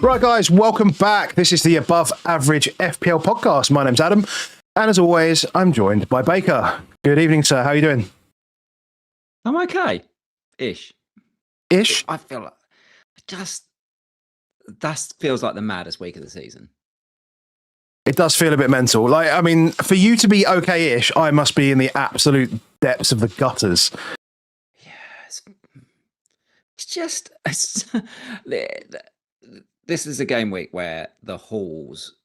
Right, guys, welcome back. This is the Above Average FPL podcast. My name's Adam, and as always, I'm joined by Baker. Good evening, sir. How are you doing? I'm okay. Ish. I feel like that feels like the maddest week of the season. It does feel a bit mental. Like, I mean, for you to be okay-ish, I must be in the absolute depths of the gutters. Yeah, this is a game week where the hauls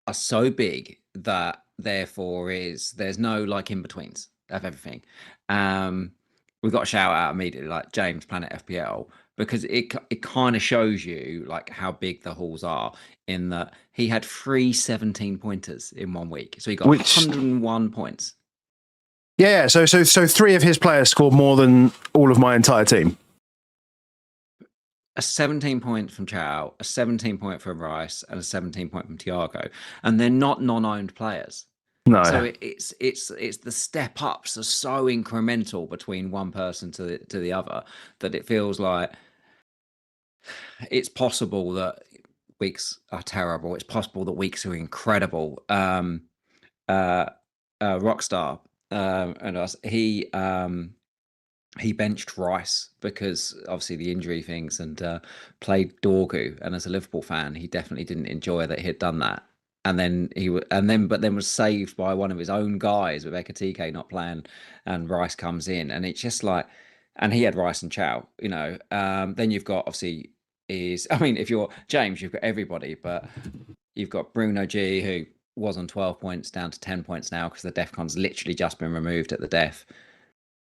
are so big that therefore there's no like in-betweens of everything. We've got to shout out immediately, like James Planet FPL, because it kind of shows you like how big the hauls are in that he had 3 17-pointers in 1 week. So he got 101 points. Yeah, so 3 of his players scored more than all of my entire team. A 17-point from Chow, a 17-point from Rice, and a 17-point from Thiago, and they're not non-owned players. No. So it's the step ups are so incremental between one person to the other that it feels like it's possible that weeks are terrible. It's possible that weeks are incredible. Rockstar and us, he benched Rice because obviously the injury things and played Dorgu. And as a Liverpool fan, he definitely didn't enjoy that he had done that. And then but then was saved by one of his own guys with Ekatike not playing, and Rice comes in, and it's just like, and he had Rice and Chow, you know. Then you've got obviously if you're James, you've got everybody, but you've got Bruno G, who was on 12 points down to 10 points now because the DEFCON's literally just been removed at the death.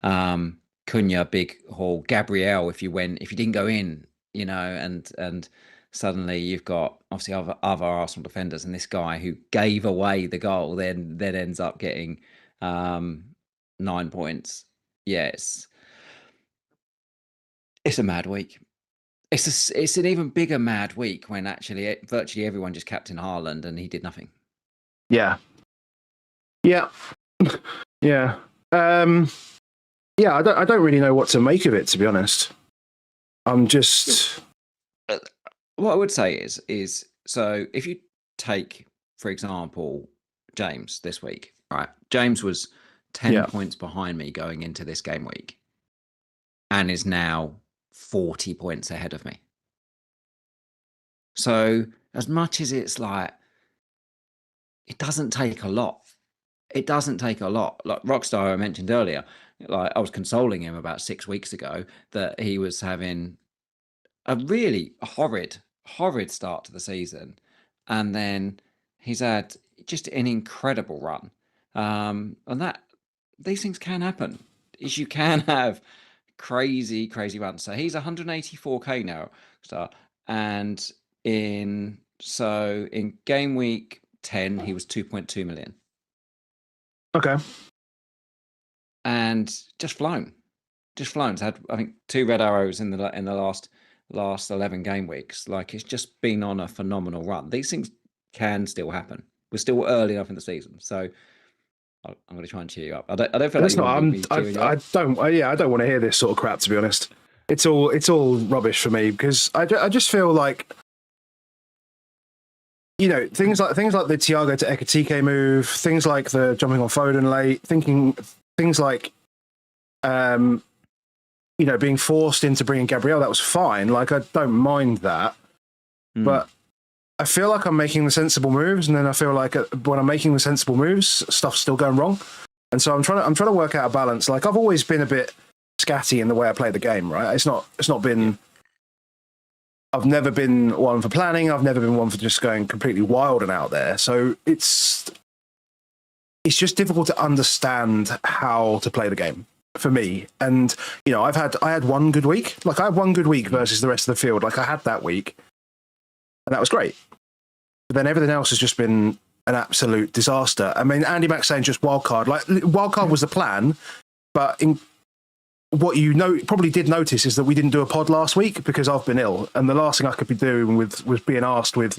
Cunha, big haul. Gabriel, if you didn't go in, you know, and suddenly you've got obviously other Arsenal defenders, and this guy who gave away the goal then ends up getting 9 points. Yeah, it's a mad week. It's an even bigger mad week when actually virtually everyone just captained Haaland and he did nothing. Yeah. Yeah. Yeah. Yeah, I don't really know what to make of it, to be honest. I'm just... What I would say is so if you take, for example, James this week, right? James was 10 points behind me going into this game week and is now 40 points ahead of me. So as much as it's like, it doesn't take a lot. It doesn't take a lot. Like Rockstar I mentioned earlier, like I was consoling him about 6 weeks ago that he was having a really horrid start to the season, and then he's had just an incredible run. And that these things can happen. Is you can have crazy runs. So he's 184k now, and in game week 10 he was 2.2 million. Okay. And just flown. It's had, I think, 2 red arrows in the last 11 game weeks. Like, it's just been on a phenomenal run. These things can still happen. We're still early enough in the season, so I'm going to try and cheer you up. I don't feel like I don't want to hear this sort of crap, to be honest. It's all rubbish for me because I just feel like, you know, things like the Thiago to Ekatike move, things like the jumping on Foden late, things like you know, being forced into bringing Gabriel, that was fine. Like, I don't mind that. But I feel like I'm making the sensible moves, and then I feel like when I'm making the sensible moves, stuff's still going wrong. And so I'm trying to work out a balance. Like, I've always been a bit scatty in the way I play the game, right? It's not been... I've never been one for planning. I've never been one for just going completely wild and out there. So it's just difficult to understand how to play the game for me. And, you know, I had one good week. Like, I had one good week versus the rest of the field. Like, I had that week, and that was great. But then everything else has just been an absolute disaster. I mean, Andy Mack's saying just wildcard. Like, wildcard was the plan, but what you probably did notice is that we didn't do a pod last week because I've been ill, and the last thing I could be doing was being asked with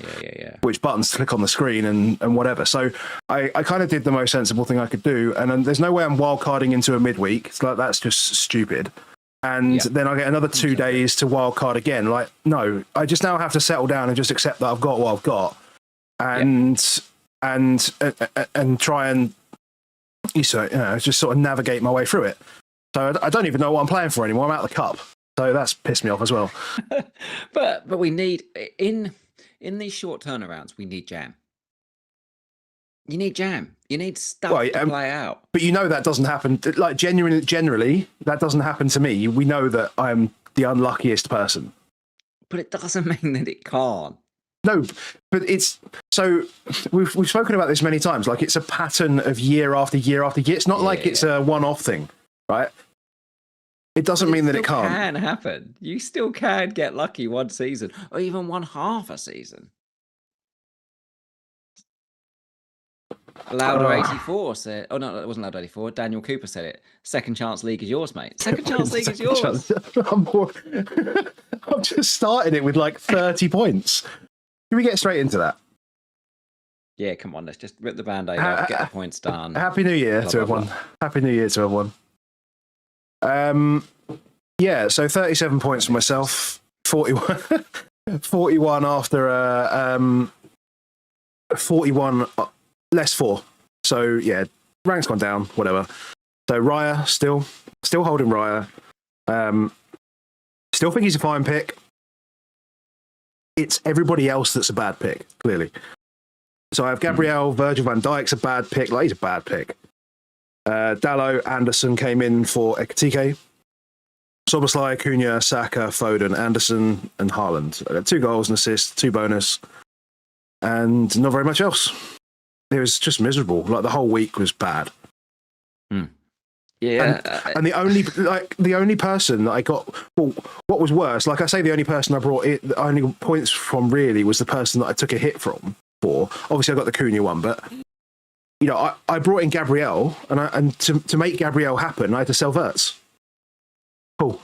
which buttons to click on the screen and whatever. So I kind of did the most sensible thing I could do, and there's no way I'm wildcarding into a midweek. It's like, that's just stupid. and then I get another 2 days to wildcard again. Like, no, I just now have to settle down and just accept that I've got what I've got, and try and just sort of navigate my way through it. So I don't even know what I'm playing for anymore. I'm out of the cup, so that's pissed me off as well. but we need in these short turnarounds, we need jam. You need jam. You need stuff to play out. But that doesn't happen. Like, generally, that doesn't happen to me. We know that I'm the unluckiest person. But it doesn't mean that it can't. No, but it's... So, we've spoken about this many times. Like, it's a pattern of year after year after year. It's not like it's a one-off thing, right? It doesn't mean that it can't. It can happen. You still can get lucky one season, or even one half a season. Louder84 said, oh no, it wasn't Louder84. Daniel Cooper said it. Second chance league is yours, mate. Second chance league is yours. I'm just starting it with like 30 points. Can we get straight into that? Yeah, come on. Let's just rip the band-aid off, get the points done. Happy New Year to everyone. Happy New Year to everyone. So 37 points for myself. 41 after 41 less 4. So yeah, rank's gone down, whatever. So Raya still holding Raya. Still think he's a fine pick. It's everybody else that's a bad pick, clearly. So I have Gabriel, Virgil van Dijk's a bad pick. Like, he's a bad pick. Dalot, Anderson came in for Ekitike. Szoboszlai, Cunha, Saka, Foden, Anderson, and Haaland. I got 2 goals and assists, 2 bonus, and not very much else. It was just miserable. Like, the whole week was bad. Yeah, and the only person that I got, well, what was worse? Like I say, the only person I brought it, the only points from really was the person that I took a hit from. For obviously, I got the Cunha one, but I brought in Gabriel, and to make Gabriel happen, I had to sell Wirtz. Cool.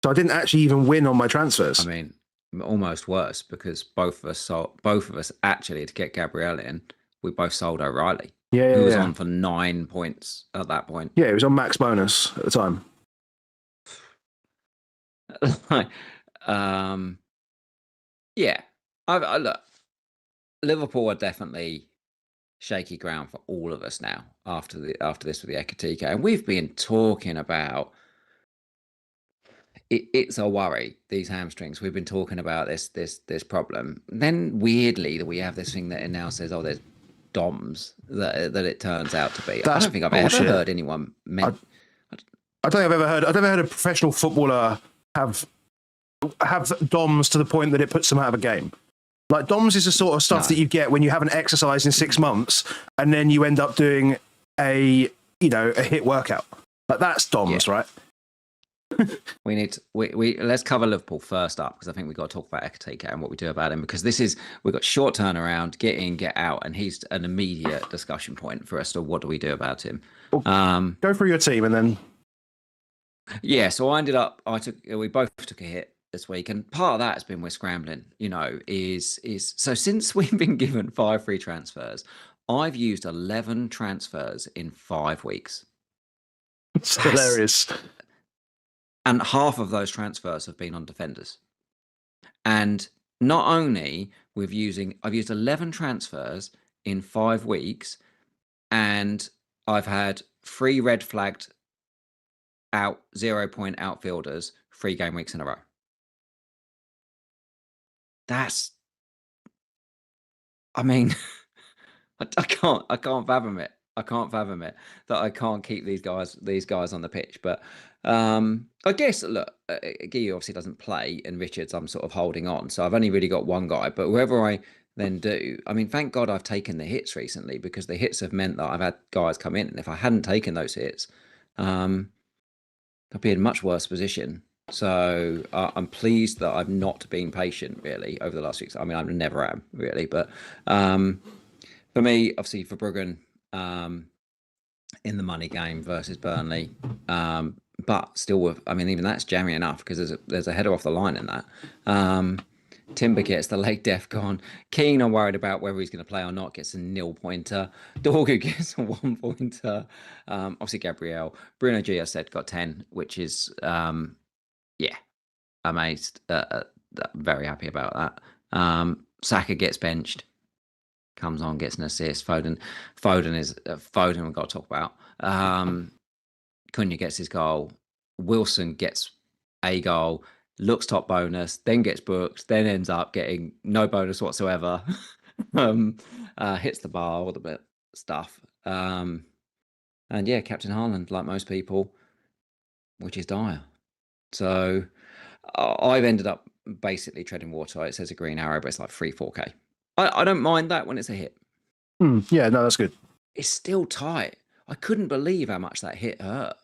So I didn't actually even win on my transfers. I mean, almost worse, because both of us actually, to get Gabriel in, we both sold O'Reilly. Yeah, who was on for 9 points at that point. Yeah, he was on max bonus at the time. Yeah. Look, Liverpool are definitely shaky ground for all of us now after this with the Ekitike, and we've been talking about it's a worry, these hamstrings. We've been talking about this problem. Then weirdly that we have this thing that it now says, there's DOMs that it turns out to be. I don't think I've ever heard anyone I don't think I've ever heard a professional footballer have DOMs to the point that it puts them out of a game. Like, DOMs is the sort of stuff that you get when you haven't exercised in 6 months and then you end up doing a hit workout. Like, that's DOMs, right? We need to, let's cover Liverpool first up, because I think we've got to talk about Ekitike and what we do about him, because we've got short turnaround, get in, get out, and he's an immediate discussion point for us to what do we do about him. Well, go through your team and then. Yeah, so we both took a hit this week, and part of that has been we're scrambling, is so since we've been given 5 free transfers, I've used 11 transfers in 5 weeks. It's hilarious. And half of those transfers have been on defenders. And not only I've used 11 transfers in 5 weeks, and I've had 3 red flagged out 0-point outfielders 3 game weeks in a row. I mean, I can't fathom it. I can't fathom it that I can't keep these guys on the pitch. But I guess, look, Guillou obviously doesn't play, and Richards I'm sort of holding on. So I've only really got one guy. But whoever I then do, I mean, thank God I've taken the hits recently, because the hits have meant that I've had guys come in. And if I hadn't taken those hits, I'd be in a much worse position. So I'm pleased that I've not been patient, really, over the last weeks. I mean, I never am, really. But for me, obviously, for Bruggen, in the money game versus Burnley, but still even that's jammy enough, because there's a header off the line in that. Timber gets the late def gone. Keane, I'm worried about whether he's going to play or not, gets a 0-pointer. Dorgu gets a 1-pointer. Obviously Gabriel. Bruno G, I said, got 10, which is Yeah, amazed. Very happy about that. Saka gets benched, comes on, gets an assist. Foden we've got to talk about. Cunha gets his goal. Wilson gets a goal, looks top bonus, then gets booked, then ends up getting no bonus whatsoever. Hits the bar, all the bit stuff. And yeah, Captain Haaland, like most people, which is dire. So I've ended up basically treading water. It says a green arrow, but it's like 3-4K. I don't mind that when it's a hit. Yeah, no, that's good. It's still tight. I couldn't believe how much that hit hurt.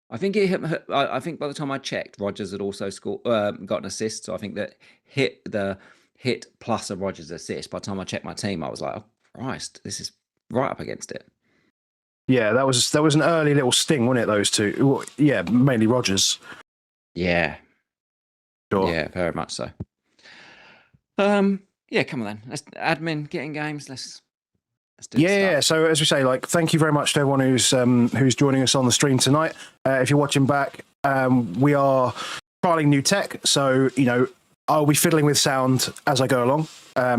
I think it hit. I think by the time I checked, Rodgers had also scored, got an assist. So I think that the hit plus a Rodgers assist. By the time I checked my team, I was like, "Oh Christ, this is right up against it." Yeah, that was an early little sting, wasn't it? Those two. Well, yeah, mainly Rodgers. Yeah. Sure. Yeah, very much so. Yeah, come on then. Let's admin getting games. Let's do Yeah. So as we say, like, thank you very much to everyone who's joining us on the stream tonight. If you're watching back, we are trialing new tech, so I'll be fiddling with sound as I go along.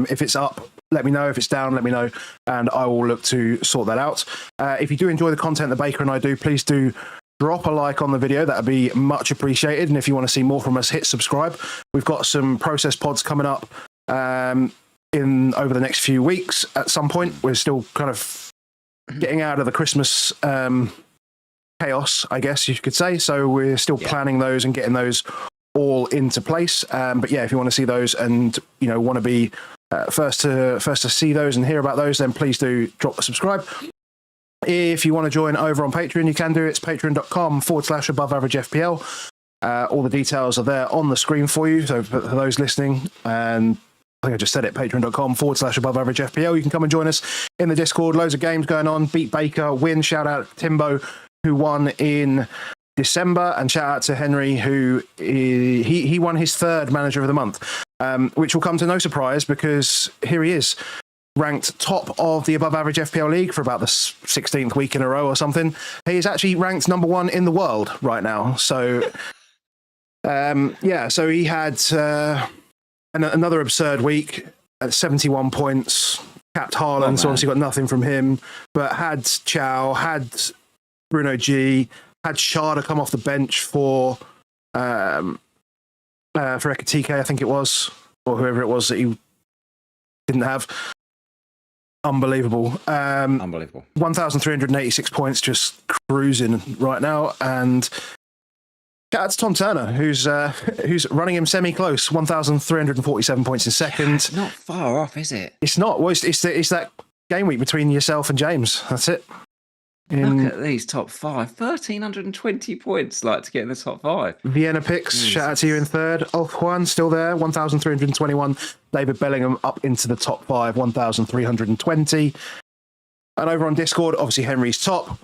If it's up, let me know. If it's down, let me know, and I will look to sort that out. If you do enjoy the content that Baker and I do, please do drop a like on the video. That would be much appreciated. And if you want to see more from us, hit subscribe. We've got some process pods coming up over the next few weeks at some point. We're still kind of getting out of the Christmas chaos, I guess you could say. So we're still planning those and getting those all into place. But yeah, if you want to see those and want to be first to see those and hear about those, then please do drop a subscribe. If you want to join over on Patreon, you can do it. It's patreon.com/AboveAverageFPL. All the details are there on the screen for you. So for those listening, and I think I just said it, patreon.com/AboveAverageFPL. You can come and join us in the Discord. Loads of games going on. Beat Baker, win. Shout out Timbo, who won in December, and shout out to Henry, who he won his third Manager of the Month, which will come to no surprise because here he is, ranked top of the Above Average FPL League for about the 16th week in a row or something. He is actually ranked number 1 in the world right now. So, so he had another absurd week at 71 points, capped Haaland, so obviously got nothing from him, but had Chow, had Bruno G, had Sharda come off the bench for Ekatike, I think it was, or whoever it was that he didn't have. Unbelievable. Unbelievable. 1,386 points, just cruising right now. And that's Tom Turner, who's running him semi-close. 1,347 points in second. Yeah, it's not far off, is it? It's not. Well, it's that game week between yourself and James. That's it. Look at these top 5. 1,320 points, to get in the top 5. Vienna picks, shout out to you in third. Oh, Juan still there, 1,321. David Bellingham up into the top 5, 1,320. And over on Discord, obviously Henry's top.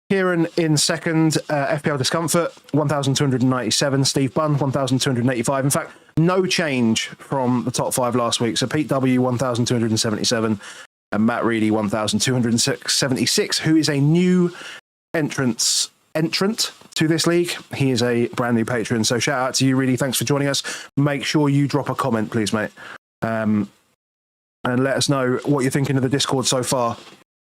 Kieran in second, FPL Discomfort, 1,297. Steve Bunn, 1,285. In fact, no change from the top 5 last week. So Pete W, 1,277. And Matt Reedy, 1,276, who is a new entrant to this league. He is a brand new patron. So shout out to you, Reedy. Thanks for joining us. Make sure you drop a comment, please, mate. And let us know what you're thinking of the Discord so far.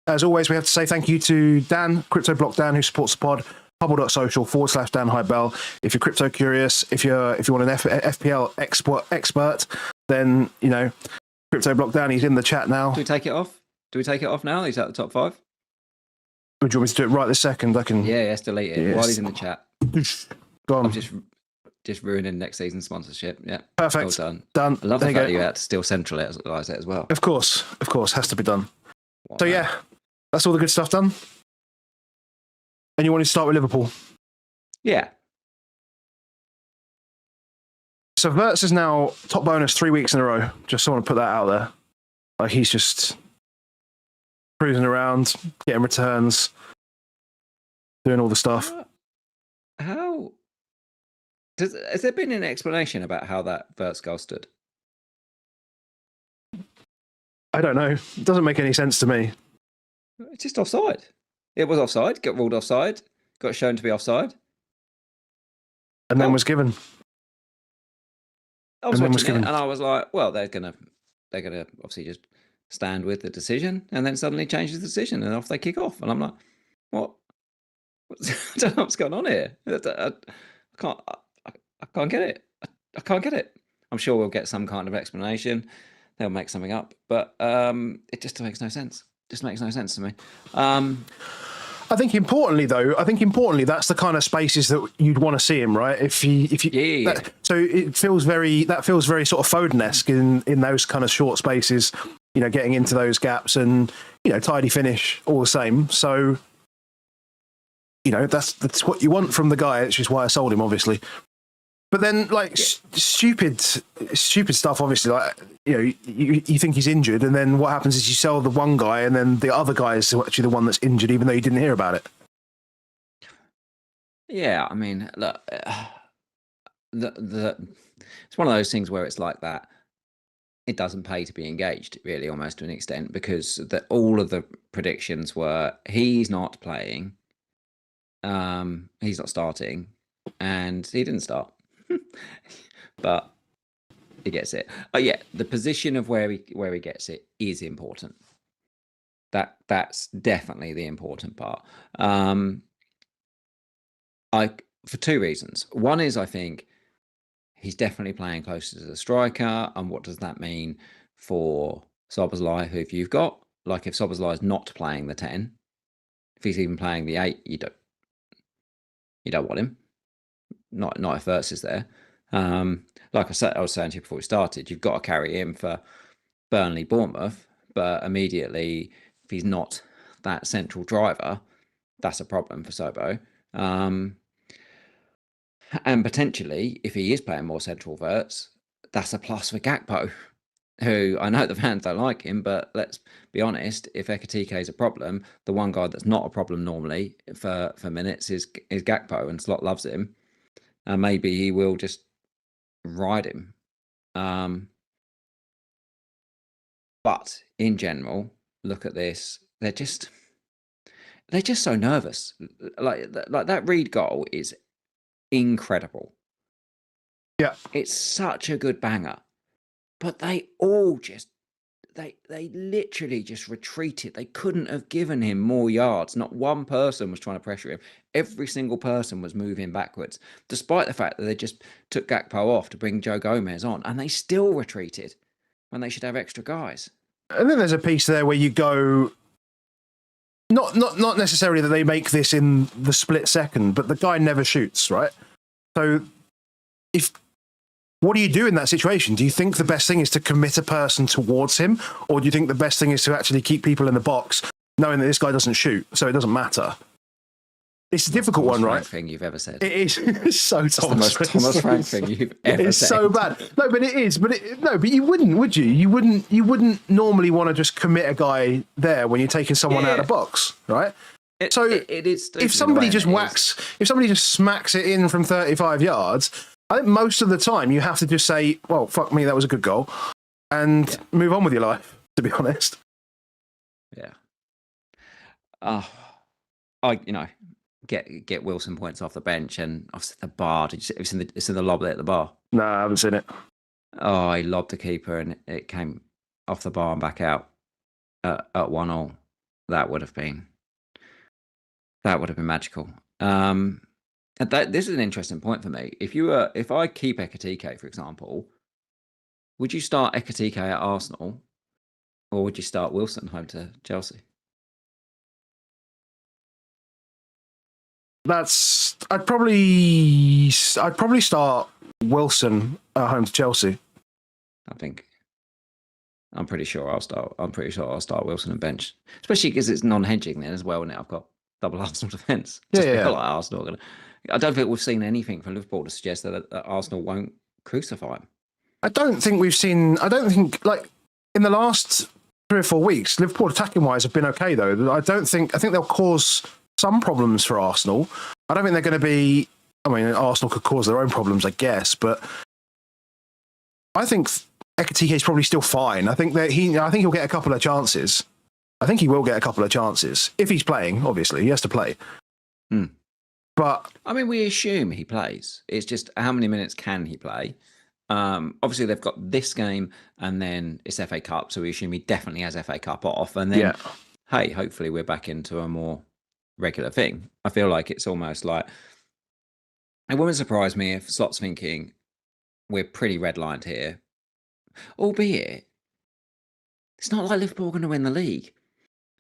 As always, we have to say thank you to Dan, CryptoBlock Dan, who supports the pod. Hubble.social/Dan Hybel. If you're crypto curious, if you want an FPL expert, then CryptoBlock Dan, he's in the chat now. Do we take it off? Now? He's at the top 5? Would you want me to do it right this second? I can. Yeah, delete it while he's in the chat. Go on. I'm just ruining next season's sponsorship. Yeah. Perfect. Well done. I love the fact that you had to still centralise it as well. Of course, has to be done. So yeah, that's all the good stuff done. And you want to start with Liverpool? Yeah. So Verts is now top bonus 3 weeks in a row. Just want to put that out there. Like, he's just cruising around, getting returns, doing all the stuff. How has there been an explanation about how that Verts goal stood? I don't know. It doesn't make any sense to me. It's just offside. It was offside. Got ruled offside. Got shown to be offside. And then was given. I was watching it and I was like, well, they're gonna obviously just stand with the decision and then suddenly change the decision and off they kick off. And I'm like, what? I don't know what's going on here. I can't get it. I can't get it. I'm sure we'll get some kind of explanation. They'll make something up, but it just makes no sense. Just makes no sense to me. I think importantly, that's the kind of spaces that you'd want to see him, right? So it feels very sort of Foden-esque in those kind of short spaces, getting into those gaps and, tidy finish all the same. So, that's what you want from the guy. It's just why I sold him, obviously. But then, stupid stuff, obviously, you think he's injured, and then what happens is you sell the one guy, and then the other guy is actually the one that's injured, even though you didn't hear about it. Yeah, I mean, look, it's one of those things where it's like that. It doesn't pay to be engaged, really, almost to an extent, because all of the predictions were he's not playing, he's not starting, and he didn't start. But he gets it. Oh yeah, the position of where he gets it is important. That's definitely the important part. For two reasons. One is I think he's definitely playing closer to the striker, and what does that mean for Szoboszlai, who if you've got, like if Szoboszlai is not playing the 10, if he's even playing the 8, you don't want him. Not if Wirtz is there. Like I was saying to you before we started, you've got to carry him for Burnley, Bournemouth, but immediately if he's not that central driver, that's a problem for Sobo. And potentially, if he is playing more central Wirtz, that's a plus for Gakpo, who I know the fans don't like him, but let's be honest, if Ekitike is a problem, the one guy that's not a problem normally for minutes is Gakpo, and Slot loves him. And maybe he will just ride him. But in general, look at this. They're just so nervous. Like that Reed goal is incredible. Yeah. It's such a good banger. But they all just they literally just retreated. They couldn't have given him more yards. Not one person was trying to pressure him. Every single person was moving backwards, despite the fact that they just took Gakpo off to bring Joe Gomez on, and they still retreated when they should have extra guys. And then there's a piece there where you go, not necessarily that they make this in the split second, but the guy never shoots, right? So what do you do in that situation? Do you think the best thing is to commit a person towards him, or do you think the best thing is to actually keep people in the box, knowing that this guy doesn't shoot, so it doesn't matter? It's a difficult one, right? Thing you've ever said. It is. It's so Thomas Frank thing you've ever said. It's so bad. No, but it is. But you wouldn't, would you? You wouldn't normally want to just commit a guy there when you're taking someone out of the box, right? It is. If somebody just smacks it in from 35 yards. I think most of the time you have to just say, well, fuck me, that was a good goal, and move on with your life, to be honest. Yeah. Get Wilson points off the bench, and obviously the bar. It's in the lob there at the bar. No, I haven't seen it. Oh, he lobbed the keeper, and it came off the bar and back out at 1-1. That would have been magical. This is an interesting point for me. If I keep Ekitike, for example, would you start Ekitike at Arsenal, or would you start Wilson home to Chelsea? I'd probably start Wilson at home to Chelsea. I'm pretty sure I'll start Wilson and bench, especially because it's non-hedging then as well. And I've got double Arsenal defence. Yeah. Like Arsenal. I don't think we've seen anything from Liverpool to suggest that Arsenal won't crucify him. I don't think like in the last 3 or 4 weeks, Liverpool attacking wise have been okay though. I think they'll cause some problems for Arsenal. I don't think they're going to be. I mean, Arsenal could cause their own problems, I guess, but I think Ekitike is probably still fine. I think he'll get a couple of chances. I think he will get a couple of chances if he's playing. Obviously, he has to play. But I mean, we assume he plays. It's just how many minutes can he play? Obviously, they've got this game, and then it's FA Cup, so we assume he definitely has FA Cup off. And then, hey, hopefully we're back into a more regular thing. I feel like it's almost like it wouldn't surprise me if Slot's thinking we're pretty redlined here, albeit it's not like Liverpool are going to win the league.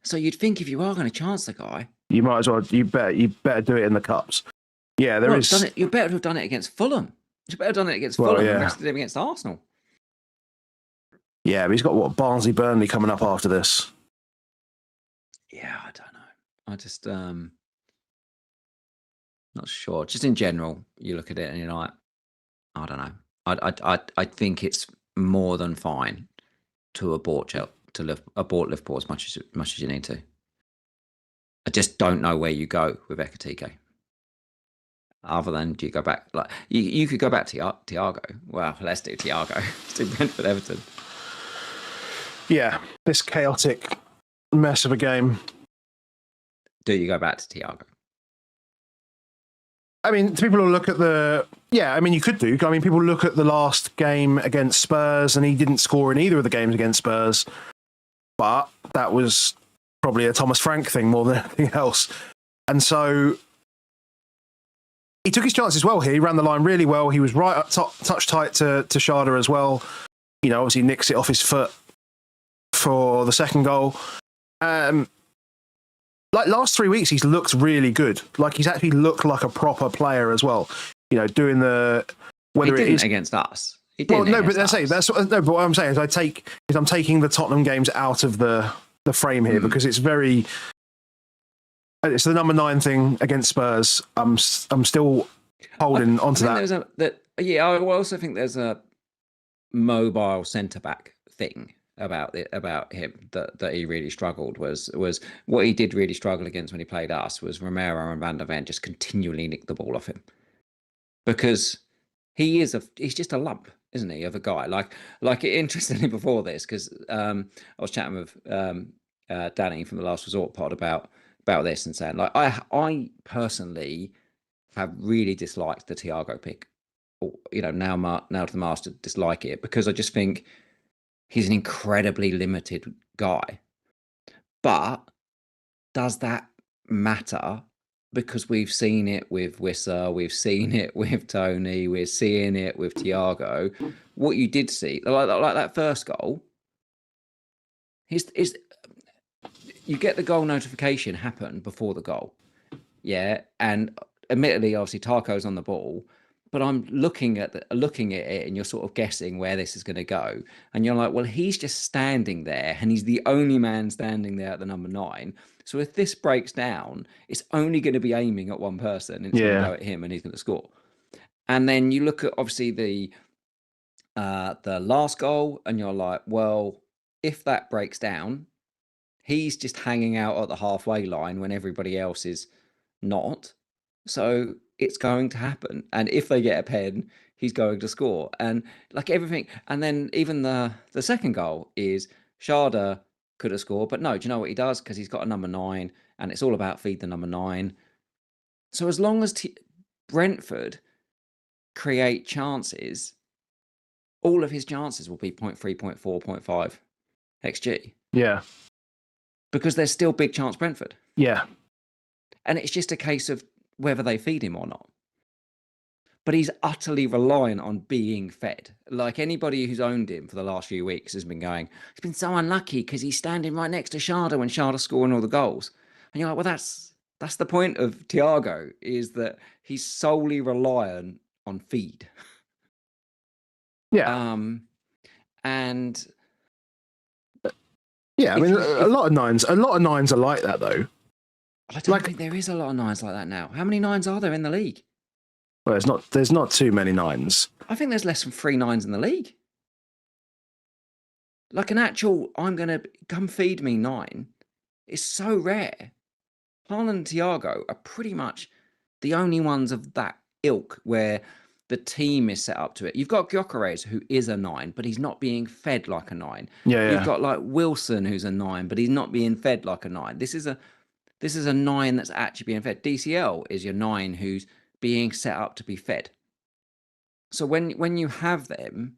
So you'd think if you are going to chance the guy, you might as well. You better do it in the cups. Yeah, there is. You better have done it against Fulham. You better have done it against Fulham and rested him against Arsenal. Yeah, but he's got Barnsley, Burnley coming up after this. Yeah, I don't know. I just not sure. Just in general, you look at it and you're like, I don't know. I think it's more than fine to abort Liverpool as much as you need to. I just don't know where you go with Ekatike. Other than do you go back like you could go back to Thiago. Well, let's do Thiago. Let's do Brentford Everton. Yeah, this chaotic mess of a game. Do you go back to Thiago? I mean, people will look at you could do. I mean, people look at the last game against Spurs and he didn't score in either of the games against Spurs. But that was probably a Thomas Frank thing more than anything else. And so he took his chances well here. He ran the line really well. He was right up top, touch tight to Sharda as well. You know, obviously nicks it off his foot for the second goal. Like last 3 weeks, he's looked really good. Like he's actually looked like a proper player as well. You know, doing whether it is against us. Well, no, but but what I'm saying is I'm taking the Tottenham games out of the frame here because it's the number 9 thing against Spurs. I'm still holding onto that. I also think there's a mobile centre back thing about him that he really struggled was what he did really struggle against when he played us was Romero and Van der Ven just continually nicked the ball off him because he's just a lump, isn't he, of a guy like interestingly before this because I was chatting with Danny from the Last Resort pod about this and saying like I personally have really disliked the Thiago pick, you know, now to the master dislike it because I just think he's an incredibly limited guy. But does that matter? Because we've seen it with Wissa, we've seen it with Tony, we're seeing it with Thiago. What you did see, like that first goal, is you get the goal notification happen before the goal. Yeah, and admittedly, obviously, Tarko's on the ball, but I'm looking at it and you're sort of guessing where this is going to go. And you're like, well, he's just standing there and he's the only man standing there at the number 9. So if this breaks down, it's only going to be aiming at one person and it's going to go at him and he's going to score. And then you look at obviously the last goal and you're like, well, if that breaks down, he's just hanging out at the halfway line when everybody else is not. So it's going to happen. And if they get a pen, he's going to score. And like everything. And then even the second goal is Sharda could have scored. But no, do you know what he does? Because he's got a number 9 and it's all about feed the number 9. So as long as Brentford create chances, all of his chances will be 0.3, 0.4, 0.5 XG. Yeah. Because they're still big chance Brentford. Yeah. And it's just a case of whether they feed him or not. But he's utterly reliant on being fed. Like anybody who's owned him for the last few weeks has been going, he's been so unlucky because he's standing right next to Sharda when Sharda's scoring all the goals. And you're like, well, that's the point of Thiago, is that he's solely reliant on feed. Yeah. And yeah, I mean, a lot of nines are like that though. I don't think there is a lot of 9s like that now. How many 9s are there in the league? Well, there's not too many 9s. I think there's less than 3 9s in the league. Like an actual, I'm going to come feed me 9 is so rare. Haaland and Thiago are pretty much the only ones of that ilk where the team is set up to it. You've got Gyökeres, who is a 9, but he's not being fed like a 9. Yeah. You've got like Wilson, who's a 9, but he's not being fed like a 9. This is This is a 9 that's actually being fed. DCL is your 9 who's being set up to be fed. So when you have them,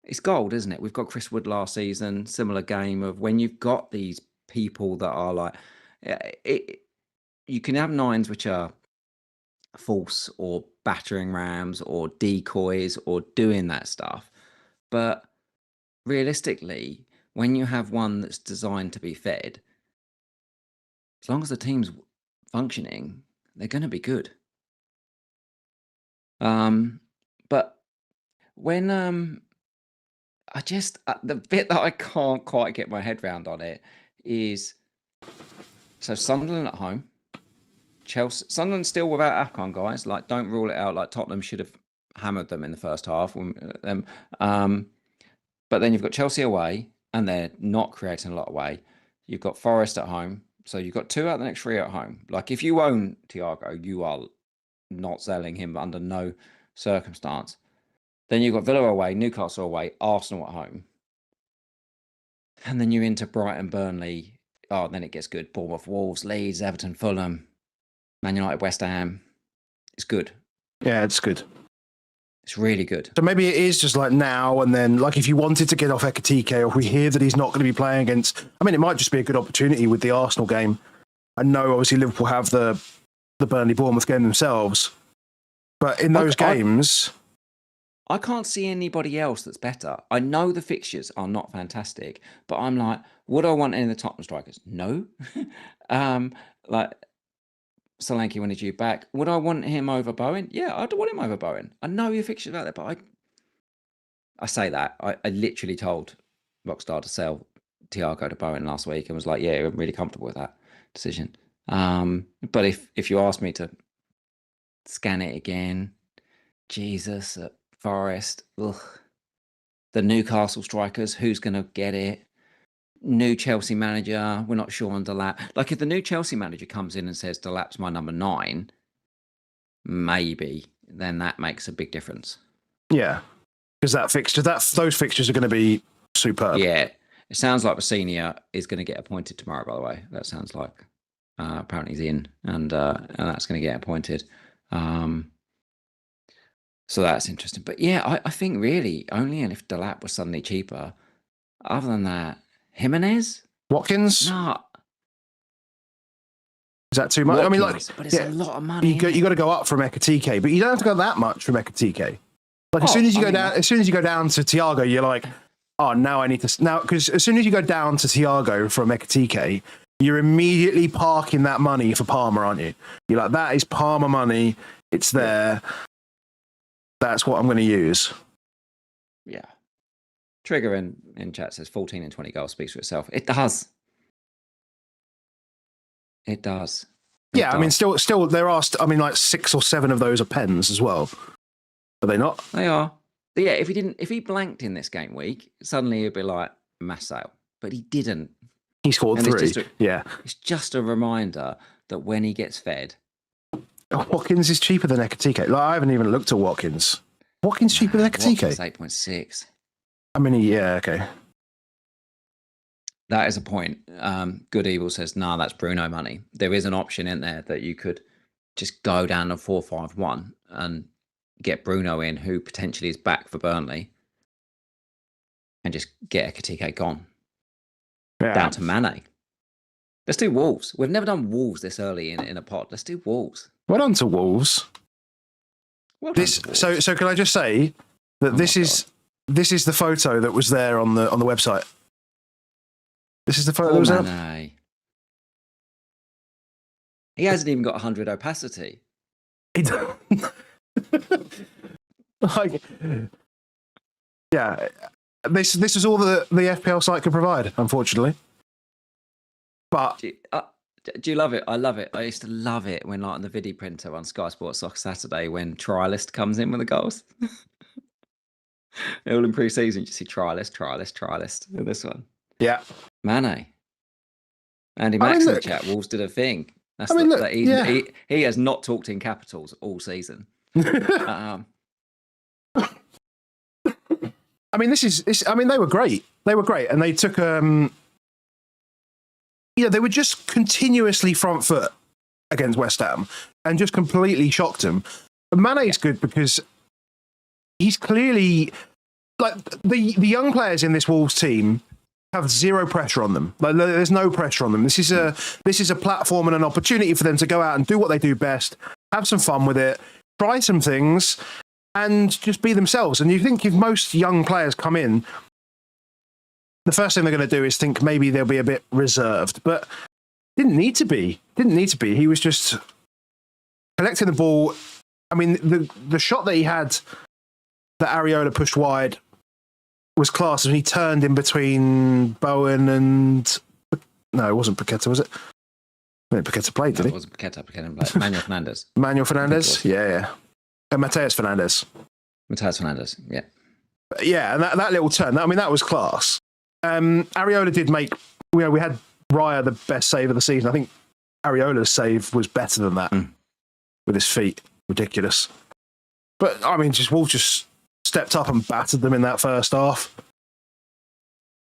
it's gold, isn't it? We've got Chris Wood last season, similar game of when you've got these people that are like, you can have 9s which are false or battering rams or decoys or doing that stuff. But realistically, when you have one that's designed to be fed, as long as the team's functioning, they're going to be good. But when I just the bit that I can't quite get my head around on it is, so Sunderland at home, Chelsea. Sunderland still without Afcon, guys. Like, don't rule it out. Like, Tottenham should have hammered them in the first half. But then you've got Chelsea away, and they're not creating a lot away. You've got Forest at home, so you've got 2 out of the next 3 at home. Like, if you own Thiago, you are not selling him under no circumstance. Then you've got Villa away, Newcastle away, Arsenal at home. And then you're into Brighton, Burnley. Oh, then it gets good. Bournemouth, Wolves, Leeds, Everton, Fulham, Man United, West Ham. It's good. Yeah, it's good. It's really good. So maybe it is just like now and then, like if you wanted to get off Ekatike, or if we hear that he's not going to be playing against, I mean, it might just be a good opportunity with the Arsenal game. I know obviously Liverpool have the Burnley Bournemouth game themselves, but in those games, I can't see anybody else that's better. I know the fixtures are not fantastic, but I'm like, would I want any of the Tottenham strikers? No. Like Solanke when he's due back. Would I want him over Bowen? Yeah, I'd want him over Bowen. I know your fixtures out there, but I say that. I literally told Rockstar to sell Thiago to Bowen last week and was like, yeah, I'm really comfortable with that decision. But if you ask me to scan it again, Jesus, at Forest, ugh. The Newcastle strikers, who's going to get it? New Chelsea manager, we're not sure on Delap. Like, if the new Chelsea manager comes in and says Delap's my number 9, maybe, then that makes a big difference. Yeah, because those fixtures are going to be superb. Yeah, it sounds like Rossini is going to get appointed tomorrow, by the way. That sounds like apparently he's in, and that's going to get appointed. So that's interesting. But yeah, I think really only if Delap was suddenly cheaper. Other than that, Jimenez? Watkins? No. Is that too much? Watkins, I mean, like, but it's a lot of money. You got to go up from Ekatike, but you don't have to go that much from Ekatike. Like, as soon as you go down to Thiago, you're like, oh, now I need to because as soon as you go down to Thiago from Ekatike, you're immediately parking that money for Palmer, aren't you? You're like, that is Palmer money. It's there. That's what I'm going to use. Yeah. Trigger in chat says 14 and 20 goals speaks for itself. It does. It does. I mean, still, there are. I mean, like 6 or 7 of those are pens as well. Are they not? They are. But yeah, if he blanked in this game week, suddenly it'd be like mass sale. But he didn't. He scored 3. It's just a reminder that when he gets fed, Watkins is cheaper than Ekatike. Like, I haven't even looked at Watkins. Watkins cheaper than Ekatike? 8.6. I mean, yeah, okay. That is a point. Good Evil says, nah, that's Bruno money. There is an option in there that you could just go down to 4-5-1 and get Bruno in, who potentially is back for Burnley, and just get Ekatike gone. Yeah. Down to Mane. Let's do Wolves. We've never done Wolves this early in a pod. Let's do Wolves. Well done to Wolves. So can I just say that this is the photo that was there on the website. This is the photo that was there. He hasn't even got 100 opacity. He don't. Like, yeah, this is all the FPL site can provide, unfortunately. But do you love it? I love it. I used to love it when, like, on the video printer on Sky Sports Soccer Saturday, when Trialist comes in with the goals. All in pre-season, you see Trialist. And this one. Yeah. Mane. Andy Max in the chat. Wolves did a thing. He has not talked in capitals all season. I mean, this. I mean, they were great. They were great, and they took. they were just continuously front foot against West Ham and just completely shocked him. And Mane's good because he's clearly like the young players in this Wolves team have zero pressure on them. Like there's no pressure on them. This is a platform and an opportunity for them to go out and do what they do best, have some fun with it, try some things, and just be themselves. And you think if most young players come in, the first thing they're going to do is think maybe they'll be a bit reserved, but didn't need to be. He was just collecting the ball. I mean, the shot that he had that Areola pushed wide was class, and he turned in between Bowen and... No, it wasn't Paqueta, was it? I mean, Paqueta played, did he? It wasn't Paqueta played. Manuel Fernandes. Manuel Fernandes? Yeah. And Mateus Fernandes. Yeah. Yeah, and that little turn, that was class. Areola did make... we had Raya the best save of the season. I think Areola's save was better than that with his feet. Ridiculous. But, I mean, Wolves just stepped up and battered them in that first half.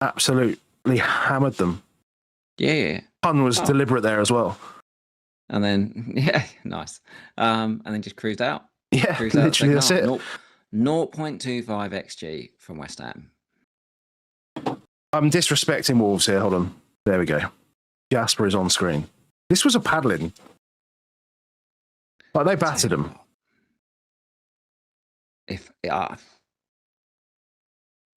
Absolutely hammered them. Yeah. Pun was deliberate there as well. And then, nice. And then just cruised out. Yeah, literally, that's it. 0.25 XG from West Ham. I'm disrespecting Wolves here. Hold on. There we go. Jasper is on screen. This was a paddling. Like, they battered them. I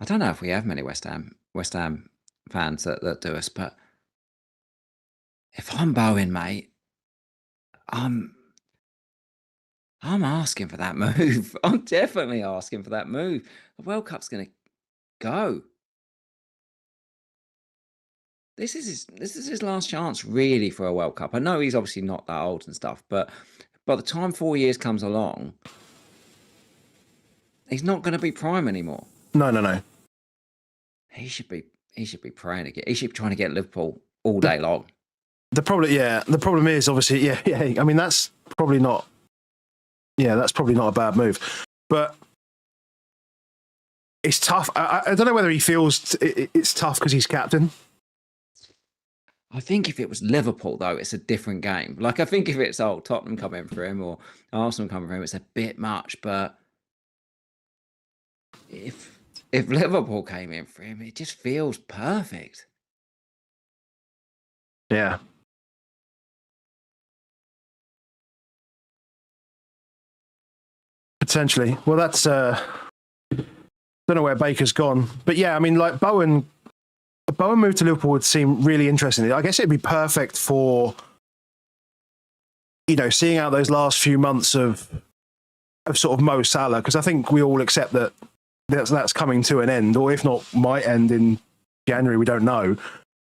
don't know if we have many West Ham fans that do us, but if I'm Bowen, mate, I'm asking for that move. I'm definitely asking for that move. The World Cup's going to go. This is his last chance, really, for a World Cup. I know he's obviously not that old and stuff, but by the time 4 years comes along, he's not going to be prime anymore. No. He should be praying again. He should be trying to get Liverpool all day long. The problem is obviously, I mean, that's probably not a bad move, but it's tough. I don't know whether he feels it's tough because he's captain. I think if it was Liverpool, though, it's a different game. Like, I think if it's Tottenham coming for him or Arsenal coming for him, it's a bit much. But if Liverpool came in for him, it just feels perfect. Yeah. Potentially. Well, that's... don't know where Baker's gone. But yeah, I mean, like, Bowen move to Liverpool would seem really interesting. I guess it'd be perfect for, seeing out those last few months of sort of Mo Salah, because I think we all accept that that's coming to an end, or if not, might end in January. We don't know.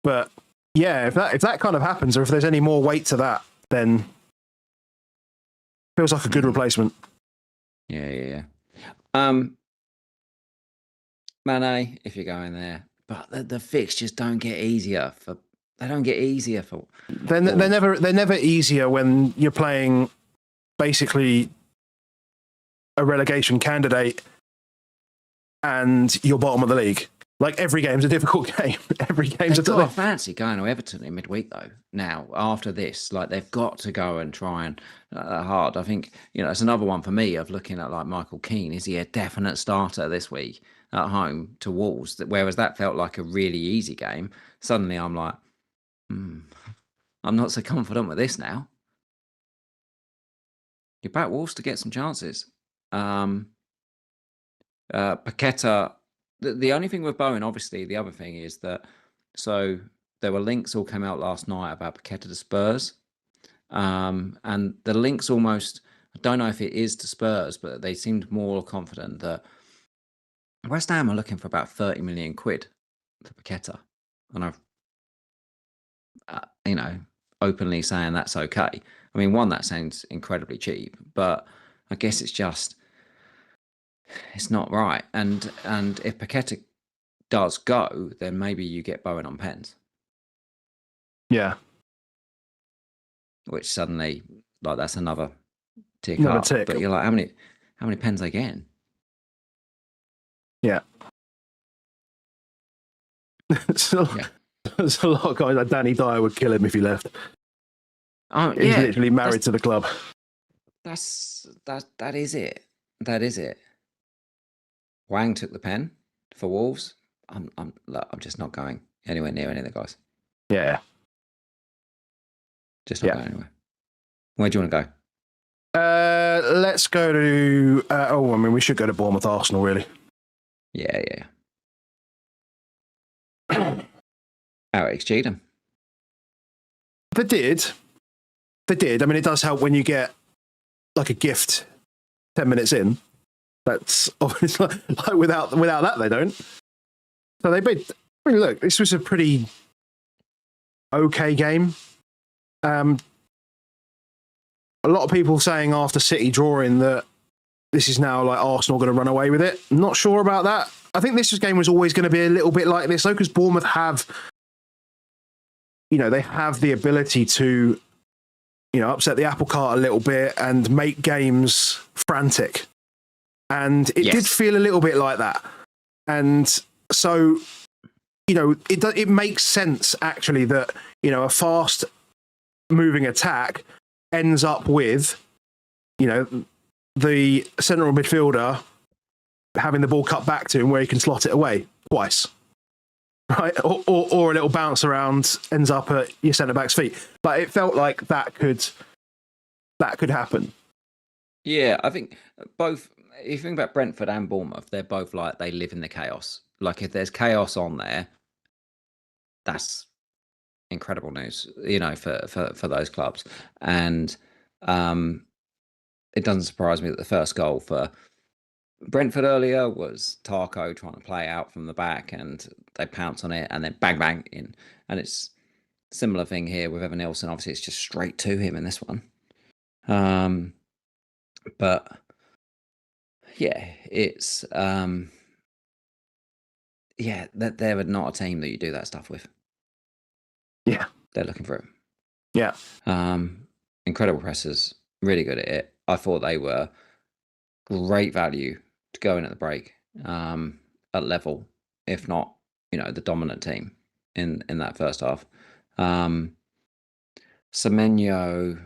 But yeah, if that kind of happens, or if there's any more weight to that, then feels like a good replacement. Yeah. Mane, if you're going there. But the fixtures don't get easier for. They don't get easier for. They're never easier when you're playing basically a relegation candidate and you're bottom of the league. Like, every game's a difficult game. Every game's I fancy going to Everton in midweek though. Now after this, like, they've got to go and try and hard. I think it's another one for me of looking at, like, Michael Keane. Is he a definite starter this week at home to Wolves? Whereas that felt like a really easy game. Suddenly I'm like, I'm not so confident with this now. You back Wolves to get some chances. Paqueta. The only thing with Bowen, obviously, the other thing is that, so there were links all came out last night about Paqueta to Spurs. And the links almost, I don't know if it is to Spurs, but they seemed more confident that West Ham are looking for about 30 million quid for Paqueta. And I've, openly saying that's okay. I mean, one, that sounds incredibly cheap, but I guess it's not right. And if Paqueta does go, then maybe you get Bowen on pens. Yeah. Which suddenly, like, that's another tick up. But you're like, how many pens they getting? Yeah. So, there's a lot of guys like Danny Dyer would kill him if he left. Oh, He's yeah, literally married to the club. that is it. That is it. Wang took the pen for Wolves. I'm just not going anywhere near any of the guys. Yeah. Just not going anywhere. Where do you want to go? Let's go to. We should go to Bournemouth, Arsenal, really. Yeah. Out XG'd them. They did. I mean, it does help when you get like a gift 10 minutes in. That's obviously like without that they don't. So they beat. I mean, look, this was a pretty okay game. A lot of people saying after City drawing that this is now like Arsenal going to run away with it. I'm not sure about that. I think this game was always going to be a little bit like this, though, because Bournemouth have, they have the ability to, upset the apple cart a little bit and make games frantic. And it did feel a little bit like that. And so, it makes sense, actually, that, a fast moving attack ends up with, the central midfielder having the ball cut back to him where he can slot it away twice, right? Or a little bounce around ends up at your centre back's feet. But it felt like that could happen. Yeah, I think both. If you think about Brentford and Bournemouth, they're both like they live in the chaos. Like if there's chaos on there, that's incredible news, for those clubs. And it doesn't surprise me that the first goal for Brentford earlier was Tarko trying to play out from the back, and they pounce on it, and then bang bang in. And it's a similar thing here with Evan Nilsson. Obviously, it's just straight to him in this one. But yeah, it's that they're not a team that you do that stuff with. Yeah, they're looking for it. Yeah, incredible pressers, really good at it. I thought they were great value to go in at the break, at level, if not, the dominant team in that first half. Semenyo,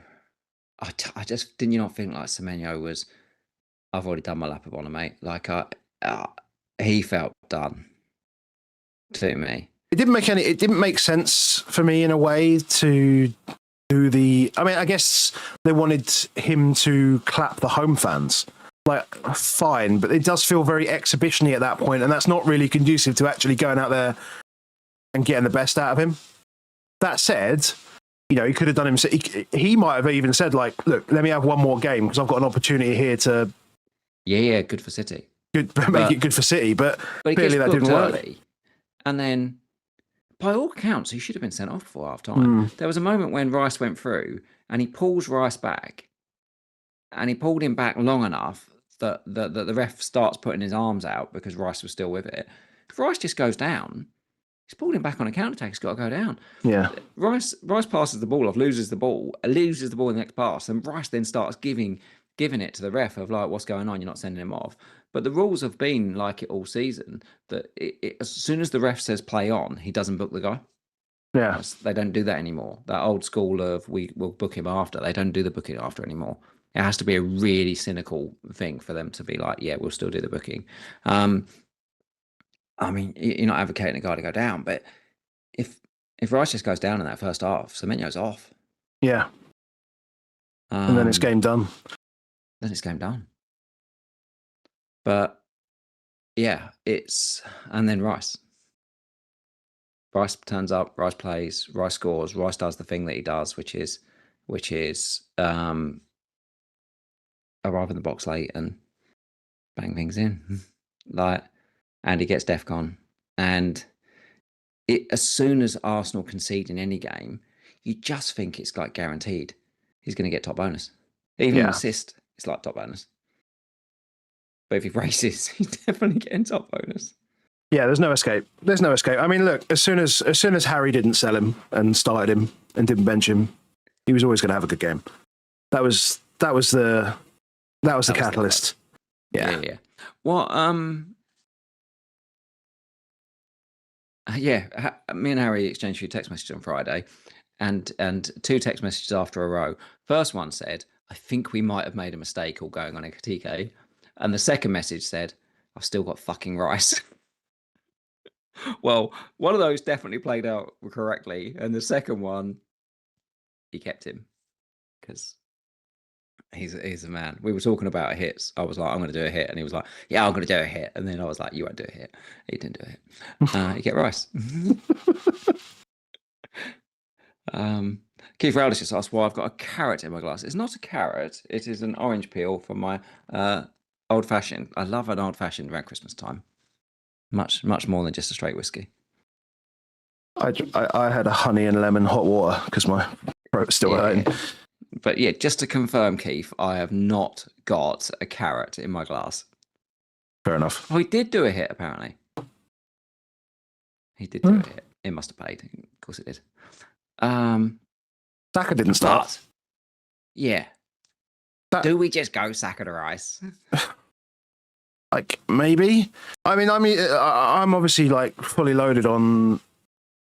I just did you not think like Semenyo was? I've already done my lap of honour, mate. Like he felt done to me. It didn't make sense for me in a way to do the. I mean, I guess they wanted him to clap the home fans. Like, fine, but it does feel very exhibition-y at that point, and that's not really conducive to actually going out there and getting the best out of him. That said, he could have done him. He might have even said, like, "Look, let me have one more game because I've got an opportunity here to." Yeah, good for City. Make it good for City, but clearly that didn't work. Early, and then, by all accounts, he should have been sent off before half time. There was a moment when Rice went through, and he pulls Rice back, and he pulled him back long enough that the ref starts putting his arms out because Rice was still with it. If Rice just goes down, he's pulled him back on a counter-attack. He's got to go down. Yeah. Rice passes the ball off, loses the ball in the next pass, and Rice then starts giving it to the ref of like, what's going on? You're not sending him off. But the rules have been like it all season that as soon as the ref says play on, he doesn't book the guy. Yeah. They don't do that anymore. That old school of we will book him after. They don't do the booking after anymore. It has to be a really cynical thing for them to be like, yeah, we'll still do the booking. I mean, you're not advocating a guy to go down, but if Rice just goes down in that first half, Semenyo's off. Yeah. And then it's game done. But yeah, and then Rice. Rice turns up, Rice plays, Rice scores, Rice does the thing that he does, which is arrive in the box late and bang things in. And he gets DEFCON. And as soon as Arsenal concede in any game, you just think it's like guaranteed he's going to get top bonus. Even an assist, it's like top bonus. But if he races, he's definitely getting top bonus. Yeah, there's no escape. I mean, look, as soon as Harry didn't sell him and started him and didn't bench him, he was always going to have a good game. That was the catalyst. Yeah. What Me and Harry exchanged a few text messages on Friday, and 2 text messages after a row. First one said, "I think we might have made a mistake all going on Ekatike," and the second message said, "I've still got fucking Rice." Well, one of those definitely played out correctly, and the second one, he kept him because he's a man. We were talking about hits. I was like, "I'm going to do a hit," and he was like, "Yeah, I'm going to do a hit," and then I was like, "You won't do a hit." He didn't do a hit. He get Rice. Keith Rowley just asked why I've got a carrot in my glass. It's not a carrot. It is an orange peel from my old fashioned. I love an old fashioned around Christmas time. Much more than just a straight whiskey. I had a honey and lemon hot water because my throat's still hurting. But yeah, just to confirm, Keith, I have not got a carrot in my glass. Fair enough. Oh, he did do a hit, apparently. He did do a hit. It must have paid. Of course it did. Saka didn't start. Yeah. Do we just go Saka to Rice? Like, maybe. I mean, I'm obviously like fully loaded on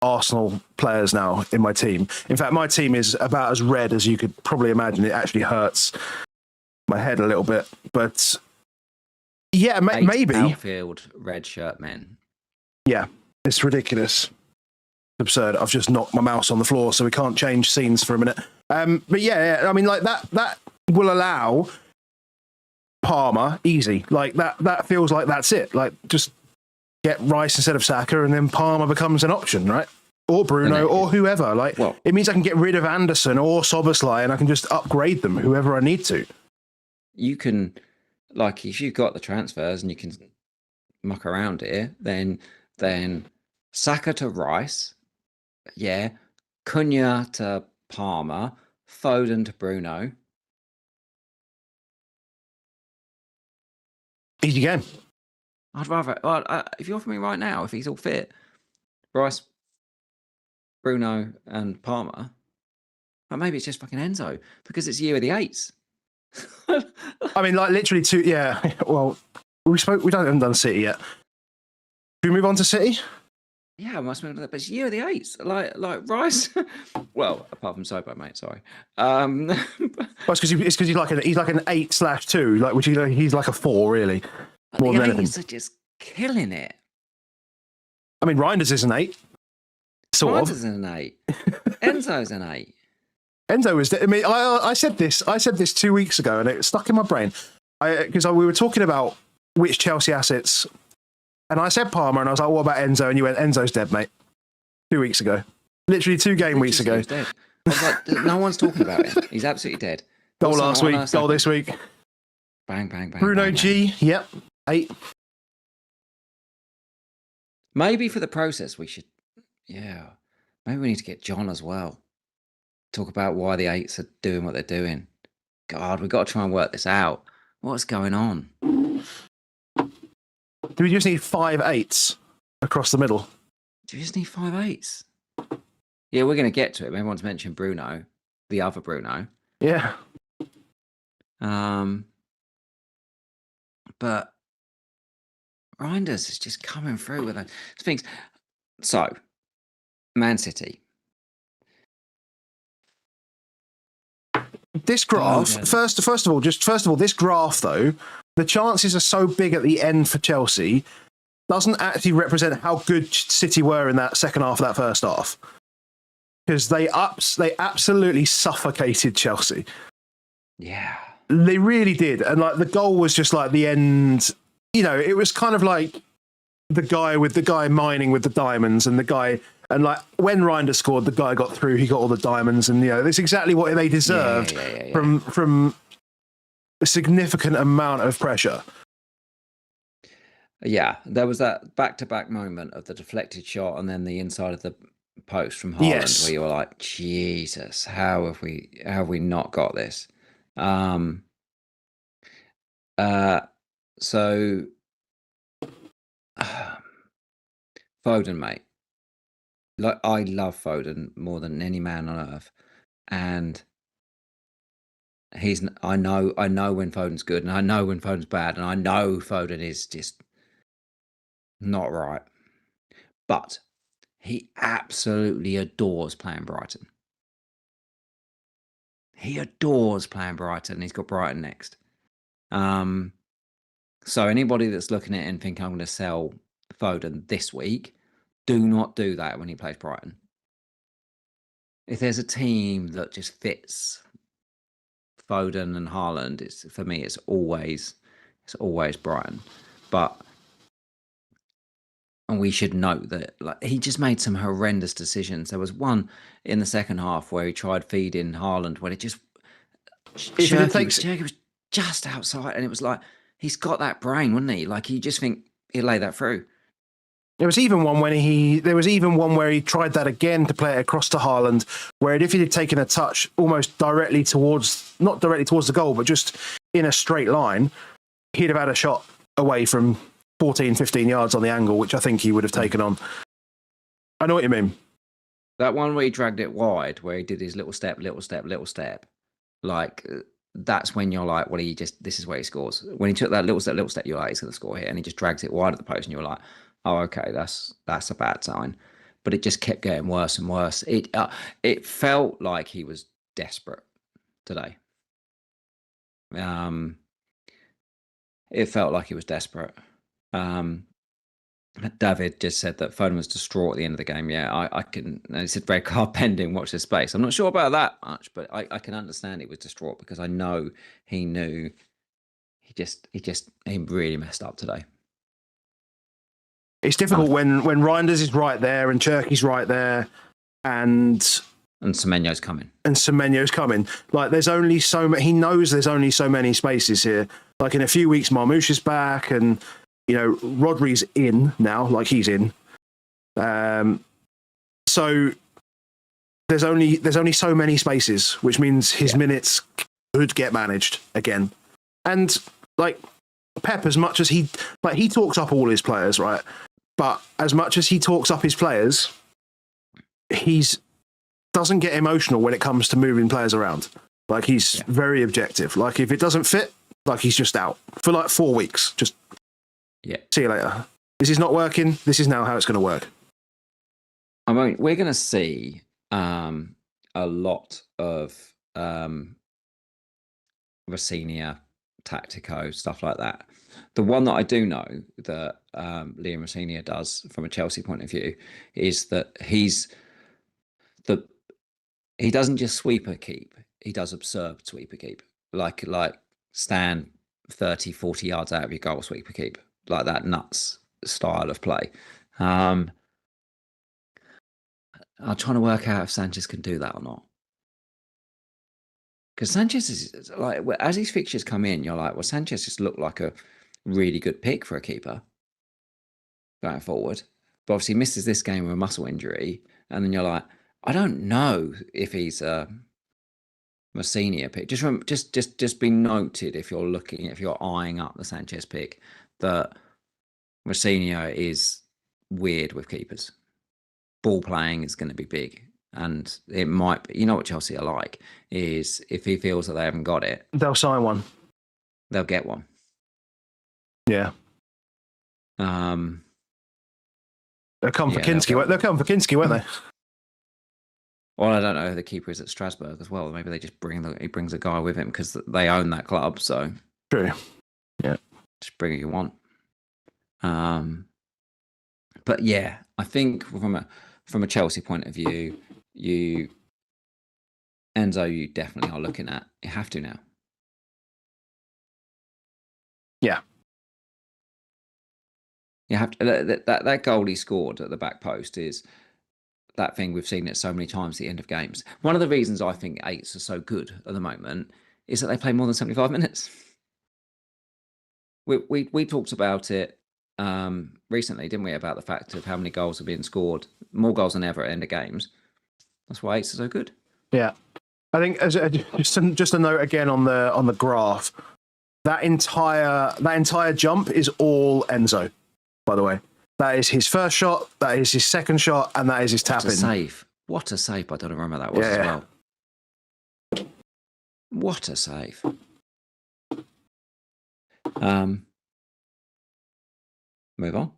Arsenal players now in my team. In fact, my team is about as red as you could probably imagine. It actually hurts my head a little bit. But yeah, maybe. Outfield red shirt men. Yeah, it's ridiculous. Absurd. I've just knocked my mouse on the floor, so we can't change scenes for a minute. But yeah, I mean, like that will allow Palmer easy. Like that feels like that's it. Like just get Rice instead of Saka, and then Palmer becomes an option, right? Or Bruno, or whoever. Like it means I can get rid of Anderson or Soboslai, and I can just upgrade them, whoever I need to. You can, like, if you've got the transfers and you can muck around here, then Saka to Rice. Yeah, Cunha to Palmer, Foden to Bruno. Easy game. I'd rather, if you offer me right now, if he's all fit, Rice, Bruno, and Palmer, but maybe it's just fucking Enzo because it's year of the eights. I mean, like literally two. Yeah. Well, we haven't done City yet. Should we move on to City? Yeah, I must remember that. But it's year of the eights, like Rice. Well, apart from Sobo, mate. Sorry. Well, it's because he's like an 8/2, like he's like a 4, really. But more the than anything. Are just killing it. I mean, Reinders is an 8. Sort Reinders is an 8. Enzo's an 8. Enzo is. I mean, I said this 2 weeks ago, and it stuck in my brain. Because we were talking about which Chelsea assets. And I said Palmer, and I was like, what about Enzo? And you went, Enzo's dead, mate. 2 weeks ago. Literally 2 game weeks ago. Dead. I was like, no one's talking about him. He's absolutely dead. Goal last week, goal this week. Bang, bang, bang. Bruno bang, G, bang. Yep, 8. Maybe for the process, we should, maybe we need to get John as well. Talk about why the 8s are doing what they're doing. God, we've got to try and work this out. What's going on? Do we just need 5 8s across the middle? Do we just need 5 8s? Yeah, we're going to get to it. Everyone's mentioned Bruno, the other Bruno. Yeah. But Reinders is just coming through with those things. So, Man City. This graph, first of all, this graph though, the chances are so big at the end for Chelsea, doesn't actually represent how good City were in that second half of that first half, because they absolutely suffocated Chelsea. Yeah, they really did, and like the goal was just like the end. You know, it was kind of like the guy mining with the diamonds, and the guy. And like when Reinders scored, the guy got through. He got all the diamonds, and that's exactly what they deserved from a significant amount of pressure. Yeah, there was that back-to-back moment of the deflected shot, and then the inside of the post from Haaland, where you were like, "Jesus, how have we not got this?" So Foden, mate. Like, I love Foden more than any man on earth, and I know when Foden's good, and I know when Foden's bad, and I know Foden is just not right. But he absolutely adores playing Brighton. He adores playing Brighton. He's got Brighton next. So anybody that's looking at it and think I'm going to sell Foden this week, do not do that when he plays Brighton. If there's a team that just fits Foden and Haaland, for me, it's always Brighton. And we should note that he just made some horrendous decisions. There was one in the second half where he tried feeding Haaland when it just Cherky was just outside, and it was like, he's got that brain, wouldn't he? Like, you just think he'd lay that through. There was even one where he tried that again to play it across to Haaland, where if he'd taken a touch almost not directly towards the goal, but just in a straight line, he'd have had a shot away from 14, 15 yards on the angle, which I think he would have taken on. I know what you mean. That one where he dragged it wide, where he did his little step, like, that's when you're like, well, this is where he scores. When he took that little step, you're like, he's going to score here, and he just drags it wide of the post, and you're like, oh, okay, that's a bad sign. But it just kept getting worse and worse. It felt like he was desperate today. It felt like he was desperate. David just said that Foden was distraught at the end of the game. Yeah, I can. He said red card pending. Watch this space. I'm not sure about that much, but I can understand he was distraught because I know he knew he really messed up today. It's difficult when Reinders is right there and Cherky's right there, and Semenyo's coming. Like, there's only so many. He knows there's only so many spaces here. Like, in a few weeks, Marmoush is back, and Rodri's in now. Like, he's in. So there's only so many spaces, which means his minutes could get managed again. And like Pep, as much as he talks up all his players, right? But as much as he talks up his players, doesn't get emotional when it comes to moving players around. Like, he's very objective. Like, if it doesn't fit, like, he's just out for like 4 weeks. Just see you later. This is not working. This is now how it's going to work. I mean, we're going to see a lot of Rossini, Tactico, stuff like that. The one that I do know that Liam Rossini does from a Chelsea point of view is that he doesn't just sweeper keep, he does absurd sweeper keep. Like stand 30, 40 yards out of your goal sweeper keep. Like that nuts style of play. I'm trying to work out if Sanchez can do that or not. Because Sanchez is like, as these fixtures come in, you're like, well, Sanchez just looked like a really good pick for a keeper going forward. But obviously misses this game with a muscle injury. And then you're like, I don't know if he's a Rossini pick. Just be noted if you're eyeing up the Sanchez pick, that Rossini is weird with keepers. Ball playing is going to be big. And it might be, what Chelsea are like, is if he feels that they haven't got it, they'll sign one. They'll get one. Yeah. They'll come for Kinski. They'll come for Kinski, won't they? Well, I don't know who the keeper is at Strasbourg as well. Maybe they just he brings a guy with him because they own that club. So true. Yeah. Just bring who you want. But yeah, I think from a Chelsea point of view, Enzo, you definitely are looking at. You have to now. Yeah. You have to, that goal he scored at the back post is that thing we've seen it so many times at the end of games. One of the reasons I think 8s are so good at the moment is that they play more than 75 minutes. We talked about it recently, didn't we, about the fact of how many goals are being scored, more goals than ever at the end of games. That's why 8s are so good. Yeah, I think just a note again on the graph, that entire jump is all Enzo. By the way, that is his first shot, that is his second shot, and that is his tap-in. What a save by Donnarumma that was as well. What a save. Move on.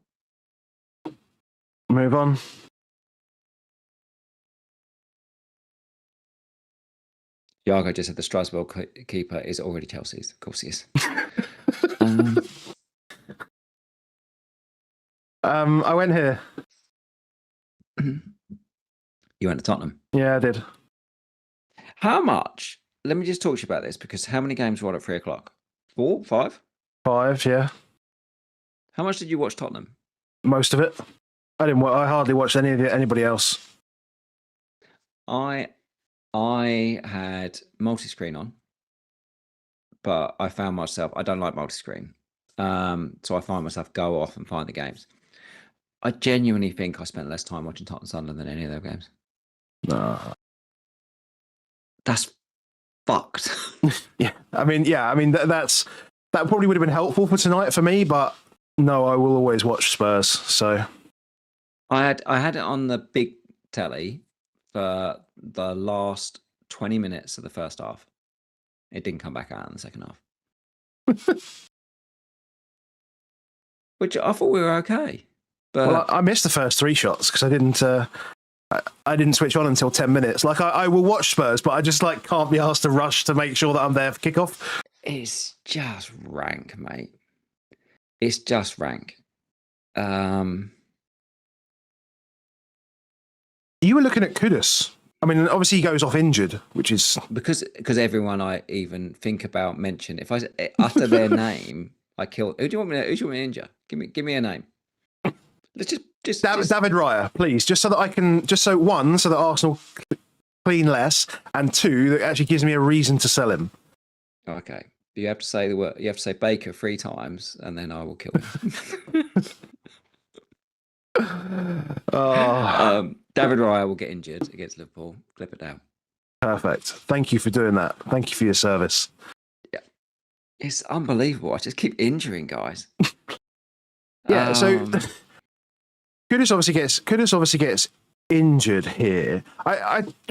Iago just said the Strasbourg keeper is already Chelsea's. Of course he is. I went here. You went to Tottenham? Yeah, I did. How much? Let me just talk to you about this, because how many games were on at 3 o'clock? 4, 5? 5, yeah. How much did you watch Tottenham? Most of it. I hardly watched anybody else. I had multi-screen on, but I found myself, I don't like multi-screen. So I find myself go off and find the games. I genuinely think I spent less time watching Tottenham Sunderland than any of their games. No. That's fucked. Yeah. I mean, that probably would have been helpful for tonight for me, but no, I will always watch Spurs. So I had it on the big telly for the last 20 minutes of the first half. It didn't come back out in the second half. Which I thought we were okay. But well, I missed the first 3 shots because I didn't switch on until 10 minutes. Like I will watch Spurs, but I just can't be asked to rush to make sure that I'm there for kickoff. It's just rank, mate. It's just rank. You were looking at Kudus. I mean, obviously he goes off injured, which is because everyone I even think about mention, if I utter their name, I kill. Who do you want me to injure? Give me a name. Let's just David Raya, please, so that Arsenal clean less, and 2 that actually gives me a reason to sell him. Okay, you have to say the word. You have to say Baker 3 times, and then I will kill him. David Raya will get injured against Liverpool. Clip it down. Perfect. Thank you for doing that. Thank you for your service. Yeah, it's unbelievable. I just keep injuring guys. Yeah. So Kudus obviously gets injured here.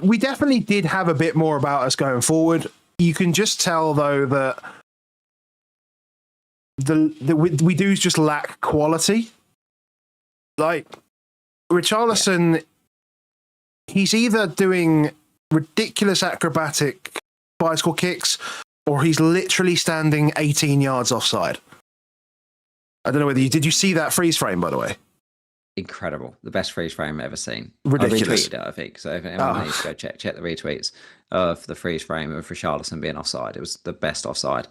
We definitely did have a bit more about us going forward. You can just tell though that we do just lack quality. Like Richarlison, he's either doing ridiculous acrobatic bicycle kicks or he's literally standing 18 yards offside. I don't know whether did you see that freeze frame, by the way? Incredible. The best freeze frame I've ever seen. Ridiculous. I retweeted it, I think. So if anyone needs to go check the retweets of the freeze frame of Richarlison being offside. It was the best offside.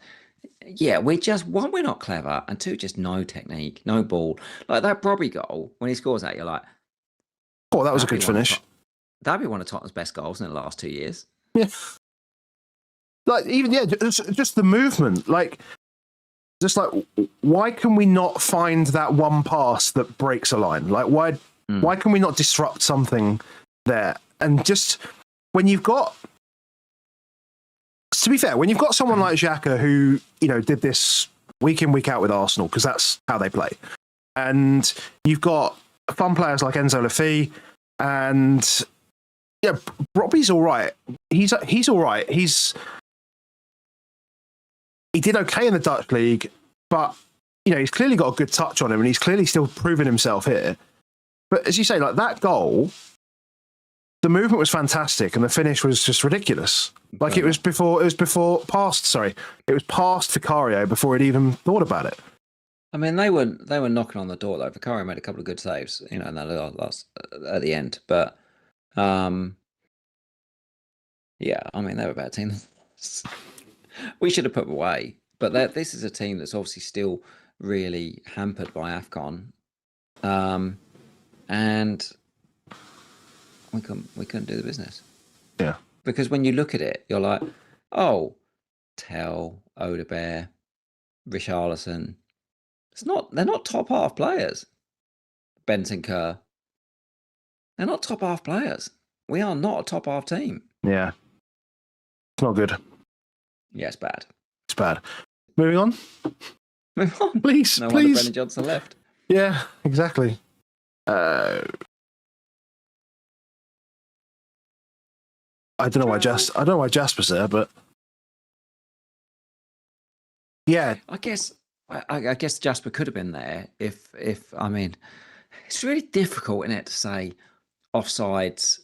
Yeah, one, we're not clever, and 2, just no technique, no ball. Like that Brobby goal, when he scores that, you're like, oh, that was a good finish. That'd be one of Tottenham's best goals in the last 2 years. Yeah. Just the movement. Why can we not find that one pass that breaks a line? Why can we not disrupt something there? And just when you've got, to be fair, when you've got someone like Xhaka who, did this week in, week out with Arsenal, because that's how they play. And you've got fun players like Enzo Lafy, and yeah, Robbie's all right. He's all right. He did okay in the Dutch league, but he's clearly got a good touch on him, and he's clearly still proving himself here. But as you say, that goal, the movement was fantastic, and the finish was just ridiculous. It was past Vicario before he'd even thought about it. I mean, they were knocking on the door though. Vicario made a couple of good saves, in that last at the end. But yeah, I mean, they were a bad team. We should have put them away. But this is a team that's obviously still really hampered by AFCON, and we couldn't do the business. Yeah. Because when you look at it, you're like, oh, Tell, Odebear, Richarlison. They're not top half players. Benton Kerr. They're not top half players. We are not a top half team. Yeah. It's not good. Yeah, it's bad. It's bad. Moving on. Move on. Please. No wonder Brennan Johnson left. Yeah, exactly. I don't know why Jasper's there, but yeah. I guess Jasper could have been there if I mean, it's really difficult, isn't it, to say offsides.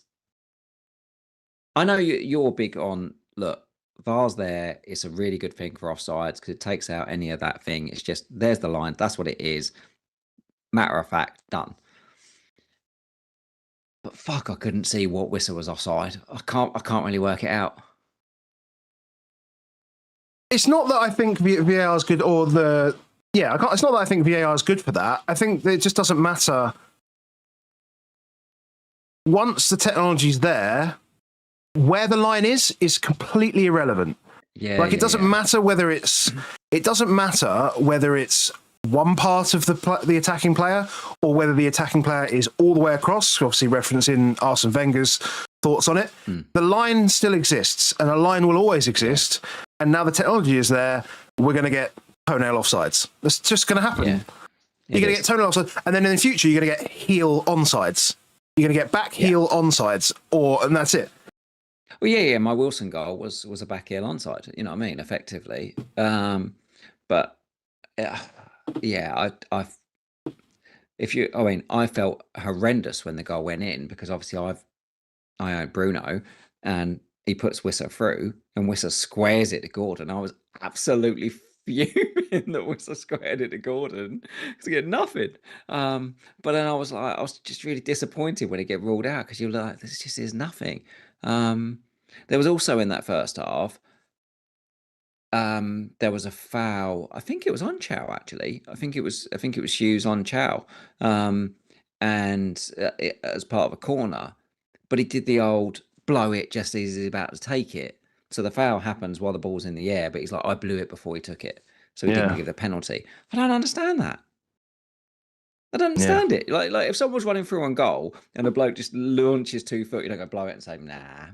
I know you're big on, look, VAR's there. It's a really good thing for offsides because it takes out any of that thing. It's just, there's the line. That's what it is. Matter of fact, done. But fuck, I couldn't see what whistle was offside. I can't really work it out. It's not that I think VAR is good, or it's not that I think VAR is good for that. I think that it just doesn't matter. Once the technology's there, where the line is completely irrelevant. Yeah, it doesn't matter whether it's one part of the attacking player, or whether the attacking player is all the way across. Obviously, referencing Arsene Wenger's thoughts on it. The line still exists, and a line will always exist. And now the technology is there. We're going to get toenail offsides. That's just going to happen. Yeah, you're going to get toenail offsides, and then in the future, you're going to get heel onside. You're going to get back heel onside, and that's it. Well, yeah. My Wilson goal was a back heel onside. You know what I mean? Effectively, but yeah, I felt horrendous when the goal went in, because obviously I own Bruno, and he puts Wissa through, and Wissa squares it to Gordon. I was absolutely fuming that Wissa squared it to Gordon because he had nothing. But then I was just really disappointed when it get ruled out, because you're like, this just is nothing. There was also in that first half, there was a foul. I think it was on Chow, actually. I think it was Hughes on Chow, and as part of a corner. But he did the old blow it just as he's about to take it. So the foul happens while the ball's in the air, but he's like, I blew it before he took it. So he didn't give the penalty. I don't understand that. I don't understand it. Like if someone's running through on goal and a bloke just launches 2 foot, you don't go blow it and say, nah.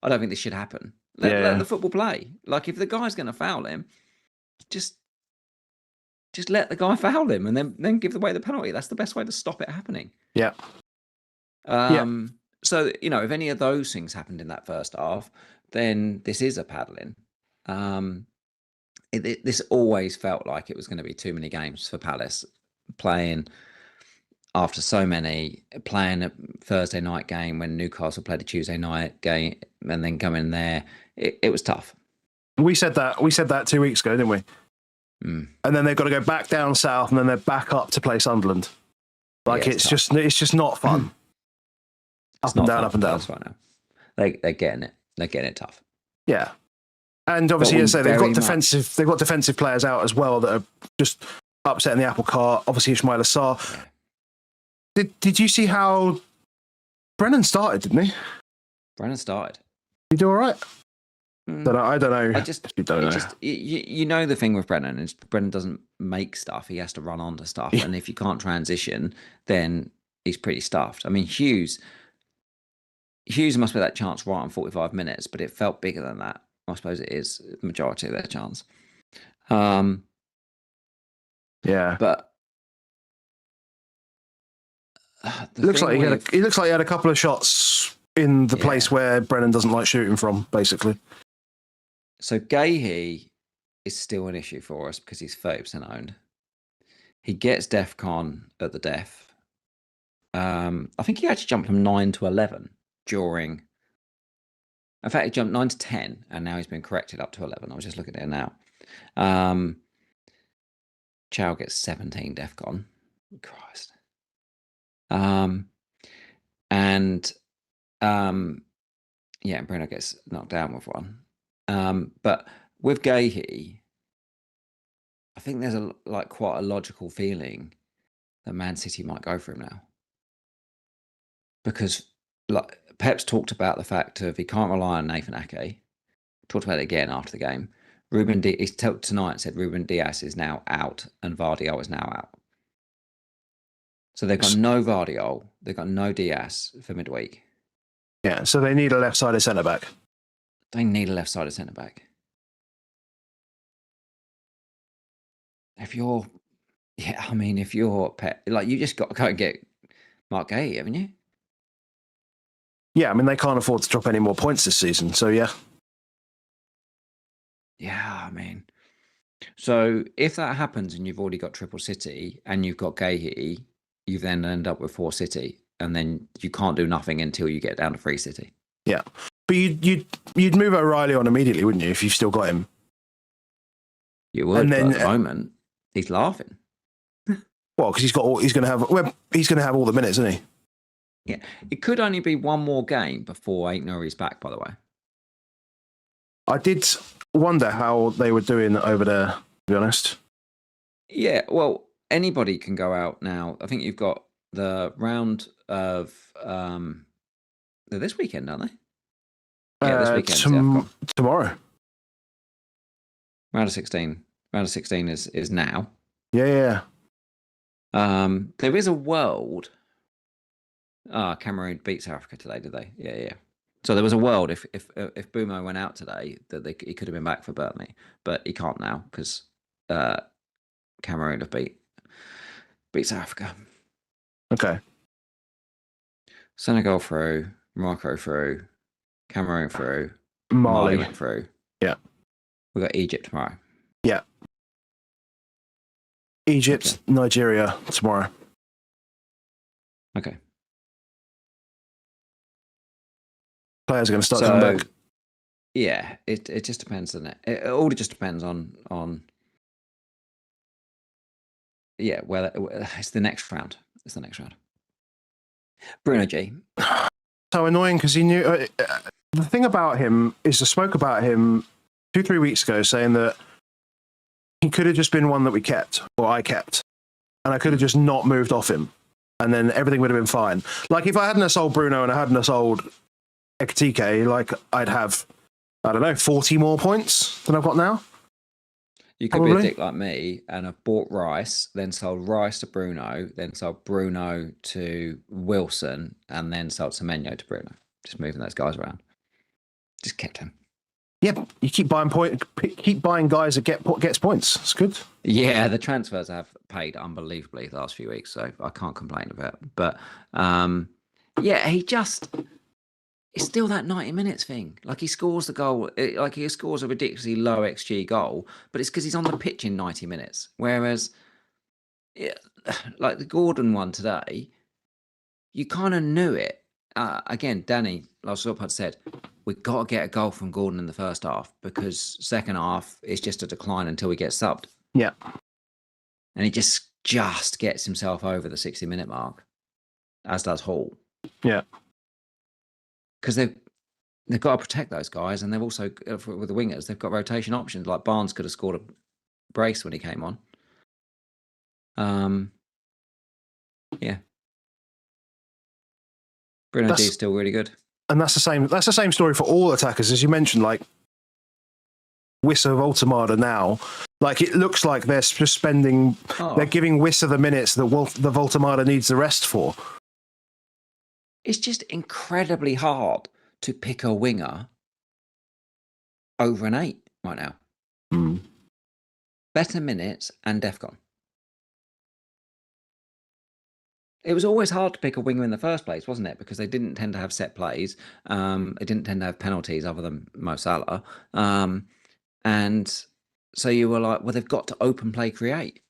I don't think this should happen. Let the football play. Like, if the guy's going to foul him, just let the guy foul him, and then give away the penalty. That's the best way to stop it happening. Yeah. So, if any of those things happened in that first half, then this is a paddling. This always felt like it was going to be too many games for Palace, playing after so many, playing a Thursday night game when Newcastle played a Tuesday night game, and then coming there. It was tough. We said that 2 weeks ago, didn't we? And then they've got to go back down south, and then they're back up to play Sunderland. It's just not fun. Up and down. That's right now. They're getting it. They're getting it tough. Yeah, and obviously, as I say, they've got defensive players out as well that are just upsetting the apple cart. Obviously, Ismail Assar. Did you see how Brennan started? Didn't he? Brennan started. Did he do all right? I don't know. You know, the thing with Brennan is Brennan doesn't make stuff. He has to run onto stuff, and if you can't transition, then he's pretty stuffed. I mean, Hughes must be that chance right on 45 minutes, but it felt bigger than that. I suppose it is the majority of their chance. But it looks like he had a couple of shots in the place where Brennan doesn't like shooting from, basically. So Gahey is still an issue for us because he's 30% owned. He gets DEFCON at the Def. I think he actually jumped from 9 to 11 during. In fact, he jumped 9 to 10, and now he's been corrected up to 11. I was just looking at it now. Chow gets 17 DEFCON. Christ. And Bruno gets knocked down with one. But with Gahey, I think there's quite a logical feeling that Man City might go for him now, because Pep's talked about the fact of he can't rely on Nathan Ake. Talked about it again after the game. He's tonight said Ruben Dias is now out and Vardiol is now out. So they've got no Vardiol, they've got no Dias for midweek. Yeah, so they need a left-sided centre-back. They need a left-sided centre-back. If you're Pep, you just got to go and get Mark Gahey, haven't you? Yeah, I mean, they can't afford to drop any more points this season, so yeah. Yeah, I mean, so if that happens and you've already got Triple City and you've got Gahey, you then end up with 4 City, and then you can't do nothing until you get down to 3 City. Yeah, but you'd move O'Reilly on immediately, wouldn't you, if you've still got him? You would, And then, but at the moment, he's laughing. Well, because he's going to have all the minutes, isn't he? Yeah, it could only be one more game before Aït-Nouri's back, by the way. I did wonder how they were doing over there, to be honest. Yeah, well, anybody can go out now. I think you've got the round of they're this weekend, aren't they? Yeah, this weekend. Tomorrow. Round of 16. Round of 16 is now. Yeah. There is a world. Cameroon beat South Africa today, did they? Yeah. So there was a world if Bumo went out today that he could have been back for Burnley, but he can't now because Cameroon have beat South Africa. Okay. Senegal through, Morocco through, Cameroon through, Mali went through. Yeah. We got Egypt tomorrow. Yeah. Egypt, okay. Nigeria tomorrow. Okay. Players are going to start coming back. Yeah, it just depends, doesn't it? It all just depends on well, it's the next round. It's the next round. Bruno G. So annoying because he knew. The thing about him is I spoke about him 2-3 weeks ago saying that he could have just been one that we kept, or I kept, and I could have just not moved off him, and then everything would have been fine. Like if I hadn't sold Bruno and I hadn't sold Ekitike, like I'd have, I don't know, 40 more points than I've got now. You could be a dick like me and have bought Rice, then sold Rice to Bruno, then sold Bruno to Wilson, and then sold Semenyo to Bruno. Just moving those guys around. Just kept him. Yeah, you keep buying guys that gets points. It's good. Yeah, the transfers have paid unbelievably the last few weeks, so I can't complain about it. But yeah, it's still that 90 minutes thing. Like he scores the goal, like he scores a ridiculously low XG goal, but it's because he's on the pitch in 90 minutes. Whereas, like the Gordon one today, you kind of knew it. Again, Danny last up had said, we've got to get a goal from Gordon in the first half because second half is just a decline until he gets subbed. Yeah. And he just gets himself over the 60-minute mark, as does Hall. Yeah. Because they've got to protect those guys, and they've also, with the wingers, they've got rotation options. Like Barnes could have scored a brace when he came on. Yeah. Bruno G is still really good. And that's the same story for all attackers, as you mentioned, like Wissa Voltemada now. Like it looks like they're just spending, they're giving Wissa the minutes that the Voltemada needs the rest for. It's just incredibly hard to pick a winger over an 8 right now. Mm. Better minutes and DEFCON. It was always hard to pick a winger in the first place, wasn't it? Because they didn't tend to have set plays. They didn't tend to have penalties other than Mo Salah. And so you were like, well, they've got to open play create.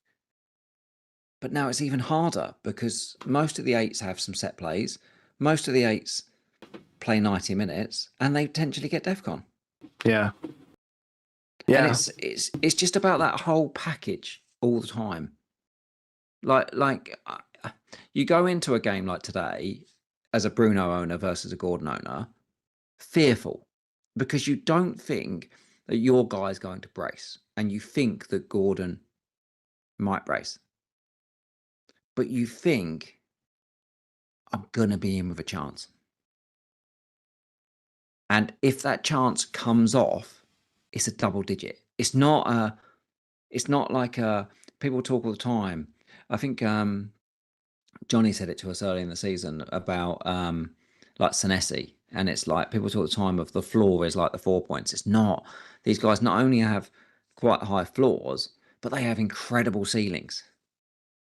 But now it's even harder because most of the 8s have some set plays. Most of the 8s play 90 minutes and they potentially get DEFCON. Yeah. Yeah. And it's just about that whole package all the time. Like you go into a game like today as a Bruno owner versus a Gordon owner, fearful because you don't think that your guy's going to brace and you think that Gordon might brace. But you think, I'm going to be in with a chance. And if that chance comes off, it's a double digit. It's not like people talk all the time. I think Johnny said it to us early in the season about like Senesi, and it's like people talk all the time of the floor is like the 4 points. It's not. These guys not only have quite high floors, but they have incredible ceilings.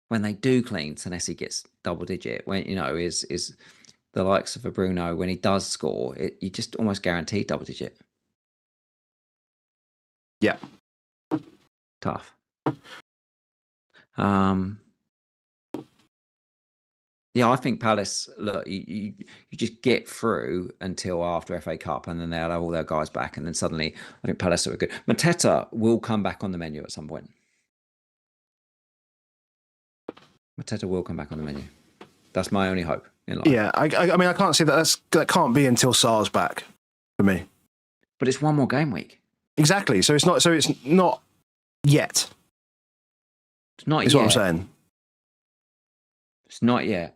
When they do clean, Senesi gets double digit. When is the likes of a Bruno, when he does score, you just almost guarantee double digit. Yeah. Tough. Yeah, I think Palace, look, you just get through until after FA Cup, and then they'll have all their guys back, and then suddenly I think Palace are good. Mateta will come back on the menu at some point. Mateta will come back on the menu. That's my only hope in life. Yeah, I mean, I can't see that can't be until Sar's back for me. But it's one more game week. Exactly. So it's not yet. It's not yet. Is what I'm saying. It's not yet.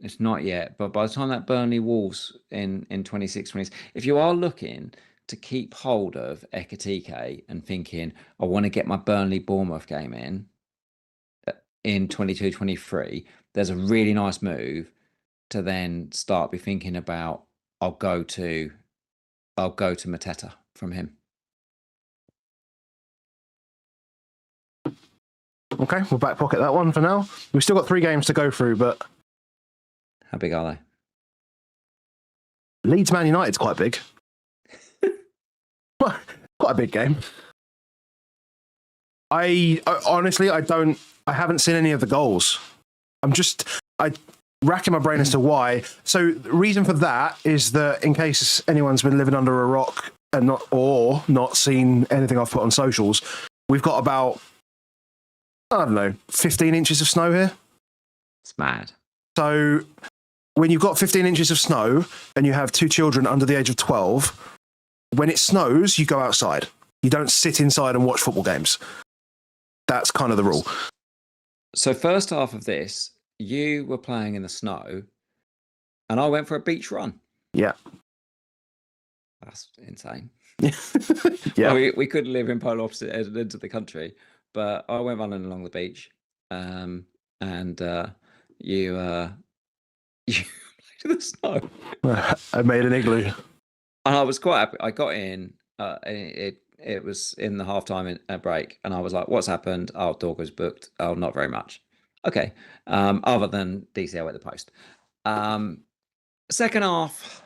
It's not yet. But by the time that Burnley Wolves in 26, 27, if you are looking to keep hold of Ekitike and thinking, I want to get my Burnley Bournemouth game in 22, 23, there's a really nice move to then start be thinking about, I'll go to Mateta from him. Okay, we'll back pocket that one for now. We've still got 3 games to go through, but how big are they? Leeds Man United's quite big. Quite a big game. I honestly, I haven't seen any of the goals. I'm racking my brain as to why. So the reason for that is that in case anyone's been living under a rock and not seen anything I've put on socials, we've got about, I don't know, 15 inches of snow here. It's mad. So when you've got 15 inches of snow and you have 2 children under the age of 12, when it snows, you go outside. You don't sit inside and watch football games. That's kind of the rule. So first half of this, you were playing in the snow and I went for a beach run. Yeah. That's insane. Yeah. We could live in polar opposite ends of the country, but I went running along the beach, and you played in the snow. I made an igloo. And I was quite happy. I got in, it was in the halftime break, and I was like, what's happened? Oh, Dorgo's booked. Oh, not very much. Okay. Other than DCL at the post. Second half,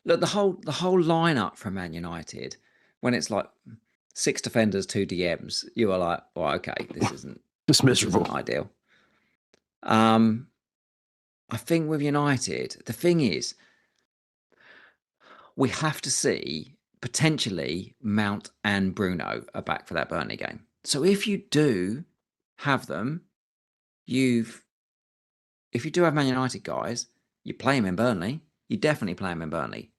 look, the whole lineup from Man United, when it's like 6 defenders, 2 DMs, you are like, well, okay, this isn't just miserable. This isn't ideal. I think with United, the thing is, we have to see potentially Mount and Bruno are back for that Burnley game. So if you do have them, if you do have Man United guys, you play them in Burnley. You definitely play them in Burnley.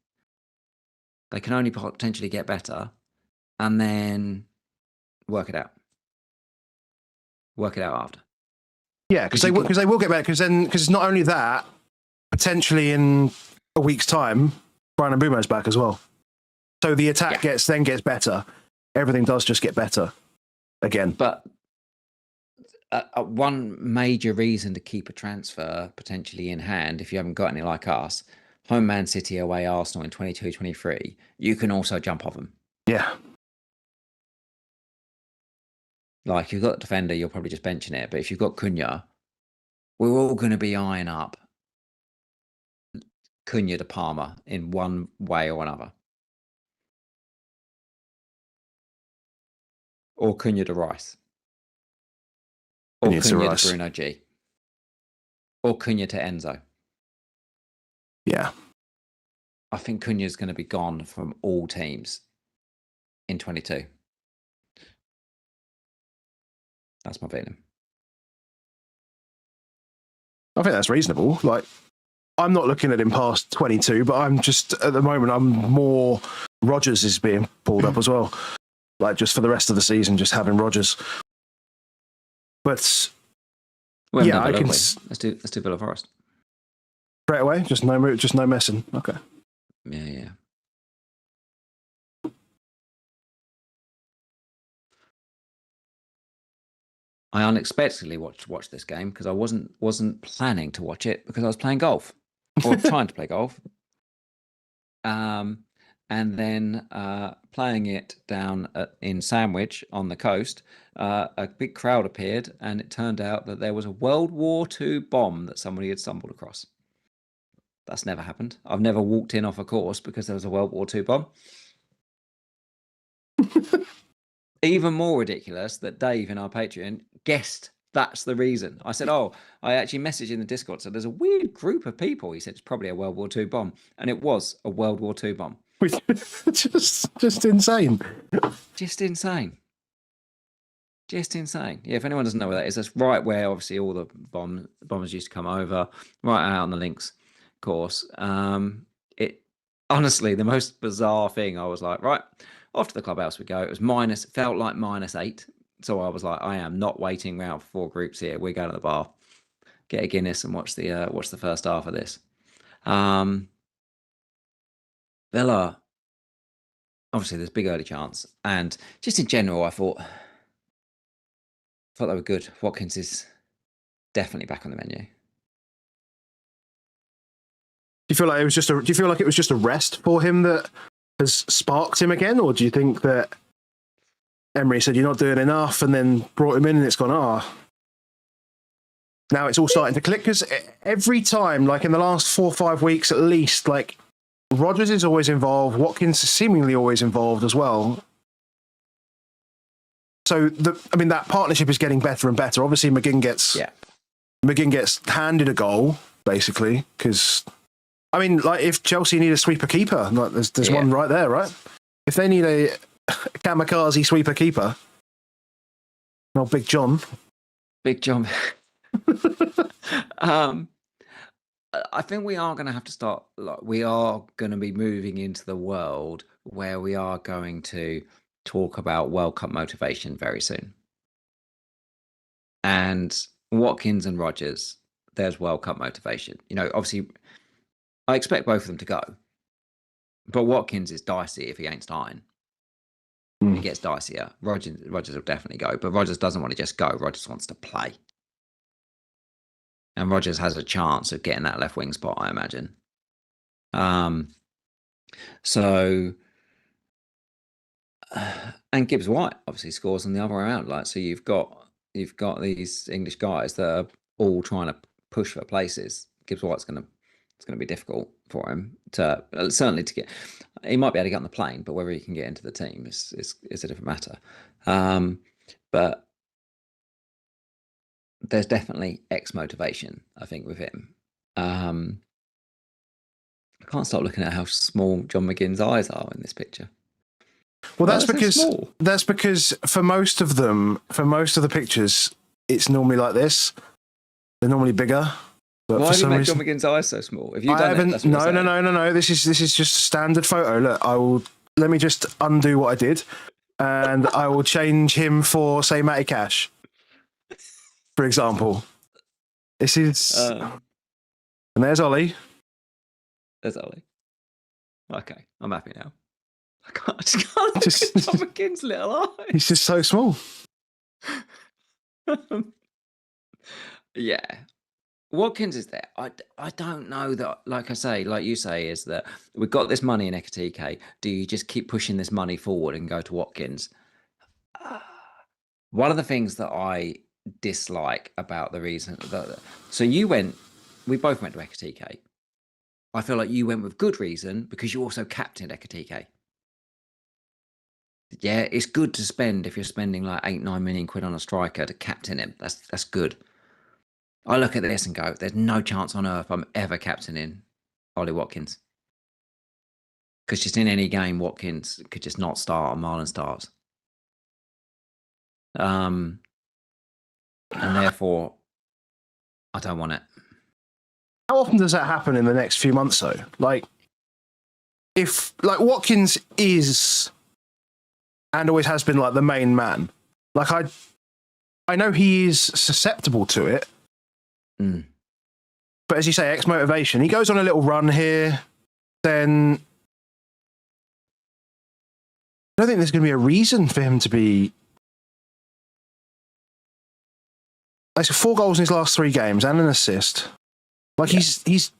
They can only potentially get better, and then work it out. Work it out after. Yeah, because they will get better. Because not only that, potentially in a week's time, Brian Mbeumo's back as well. So the attack gets better. Everything does just get better again. But one major reason to keep a transfer potentially in hand, if you haven't got any like us, home Man City, away Arsenal in 22-23, you can also jump off them. Yeah. Like, if you've got a defender, you're probably just benching it. But if you've got Cunha, we're all going to be eyeing up Cunha to Palmer in one way or another. Or Cunha to Rice. Or Cunha to Bruno G. Or Cunha to Enzo. Yeah. I think Cunha's going to be gone from all teams in 22. That's my feeling. I think that's reasonable. Like, I'm not looking at him past 22, but I'm just, at the moment, I'm more Rodgers is being pulled up as well. Like, just for the rest of the season, just having Rodgers. But yeah, I can. Let's do Villa Forest straight away. Just no messing. Okay. Yeah. I unexpectedly watched this game because I wasn't planning to watch it because I was playing golf or trying to play golf. And then playing it down in Sandwich on the coast, a big crowd appeared, and it turned out that there was a World War II bomb that somebody had stumbled across. That's never happened. I've never walked in off a course because there was a World War II bomb. Even more ridiculous that Dave in our Patreon guessed That's the reason. I said, oh, I actually messaged in the Discord. So there's a weird group of people. He said it's probably a World War II bomb. And it was a World War II bomb. just insane. Just insane. Just insane. Yeah, if anyone doesn't know where that is, that's right where obviously all the bombers used to come over, right out on the links course. It honestly, the most bizarre thing, I was like, right, off to the clubhouse we go. It felt like -8. So I was like, I am not waiting around for 4 groups here. We're going to the bar, get a Guinness and watch the first half of this. Villa, obviously there's big early chance. And just in general, I thought they were good. Watkins is definitely back on the menu. Do you feel like it was just a rest for him that has sparked him again, or do you think that Emery said you're not doing enough and then brought him in and it's gone, now it's all starting to click? Because every time, like in the last 4 or 5 weeks at least, like Rodgers is always involved, Watkins is seemingly always involved as well. So that partnership is getting better and better. Obviously, McGinn gets handed a goal basically because, if Chelsea need a sweeper keeper, like there's one right there, right? If they need a kamikaze sweeper keeper, Big John. I think we are going to have to start. We are going to be moving into the world where we are going to talk about World Cup motivation very soon. And Watkins and Rodgers, there's World Cup motivation. Obviously, I expect both of them to go. But Watkins is dicey if he ain't starting. He gets dicier. Rodgers will definitely go. But Rodgers doesn't want to just go. Rodgers wants to play. And Rodgers has a chance of getting that left wing spot, I imagine. And Gibbs White obviously scores on the other way around. So you've got these English guys that are all trying to push for places. Gibbs White's it's going to be difficult for him to certainly to get. He might be able to get on the plane, but whether he can get into the team is a different matter. But there's definitely X motivation, I think, with him. I can't stop looking at how small John McGinn's eyes are in this picture. Well, that's because for most of the pictures, it's normally like this. They're normally bigger. But why do you make John McGinn's eyes so small? Have you done it? No. This is just a standard photo. Look, let me just undo what I did, and I will change him for, say, Matty Cash, for example. This is, and there's Ollie. There's Ollie. Okay, I'm happy now. I just can't look at John McGinn's little eyes. He's just so small. Yeah. Watkins is there. I don't know that, like I say, like you say, is that we've got this money in Ekatike. Do you just keep pushing this money forward and go to Watkins? One of the things that I dislike about the reason that we both went to Ekatike. I feel like you went with good reason because you also captained Ekatike. Yeah, it's good to spend if you're spending like 8-9 million quid on a striker to captain him. That's good. I look at this and go, there's no chance on earth I'm ever captaining Ollie Watkins. Because just in any game, Watkins could just not start on Marlon starts. And therefore, I don't want it. How often does that happen in the next few months, though? If Watkins is and always has been the main man. I know he is susceptible to it. But as you say, X motivation. He goes on a little run here, then I don't think there's going to be a reason for him to be. He's got 4 goals in his last 3 games and an assist. He's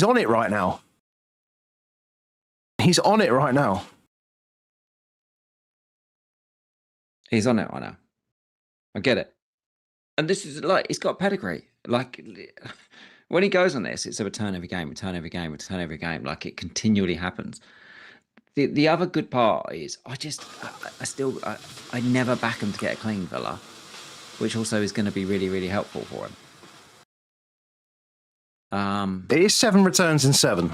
on it right now. He's on it right now. He's on it right now. I get it. And this is he's got pedigree. When he goes on this, it's a return every game, return every game, return every game. It continually happens. The other good part is I never back him to get a clean, Villa. which also is going to be really, really helpful for him. It is 7 returns in 7.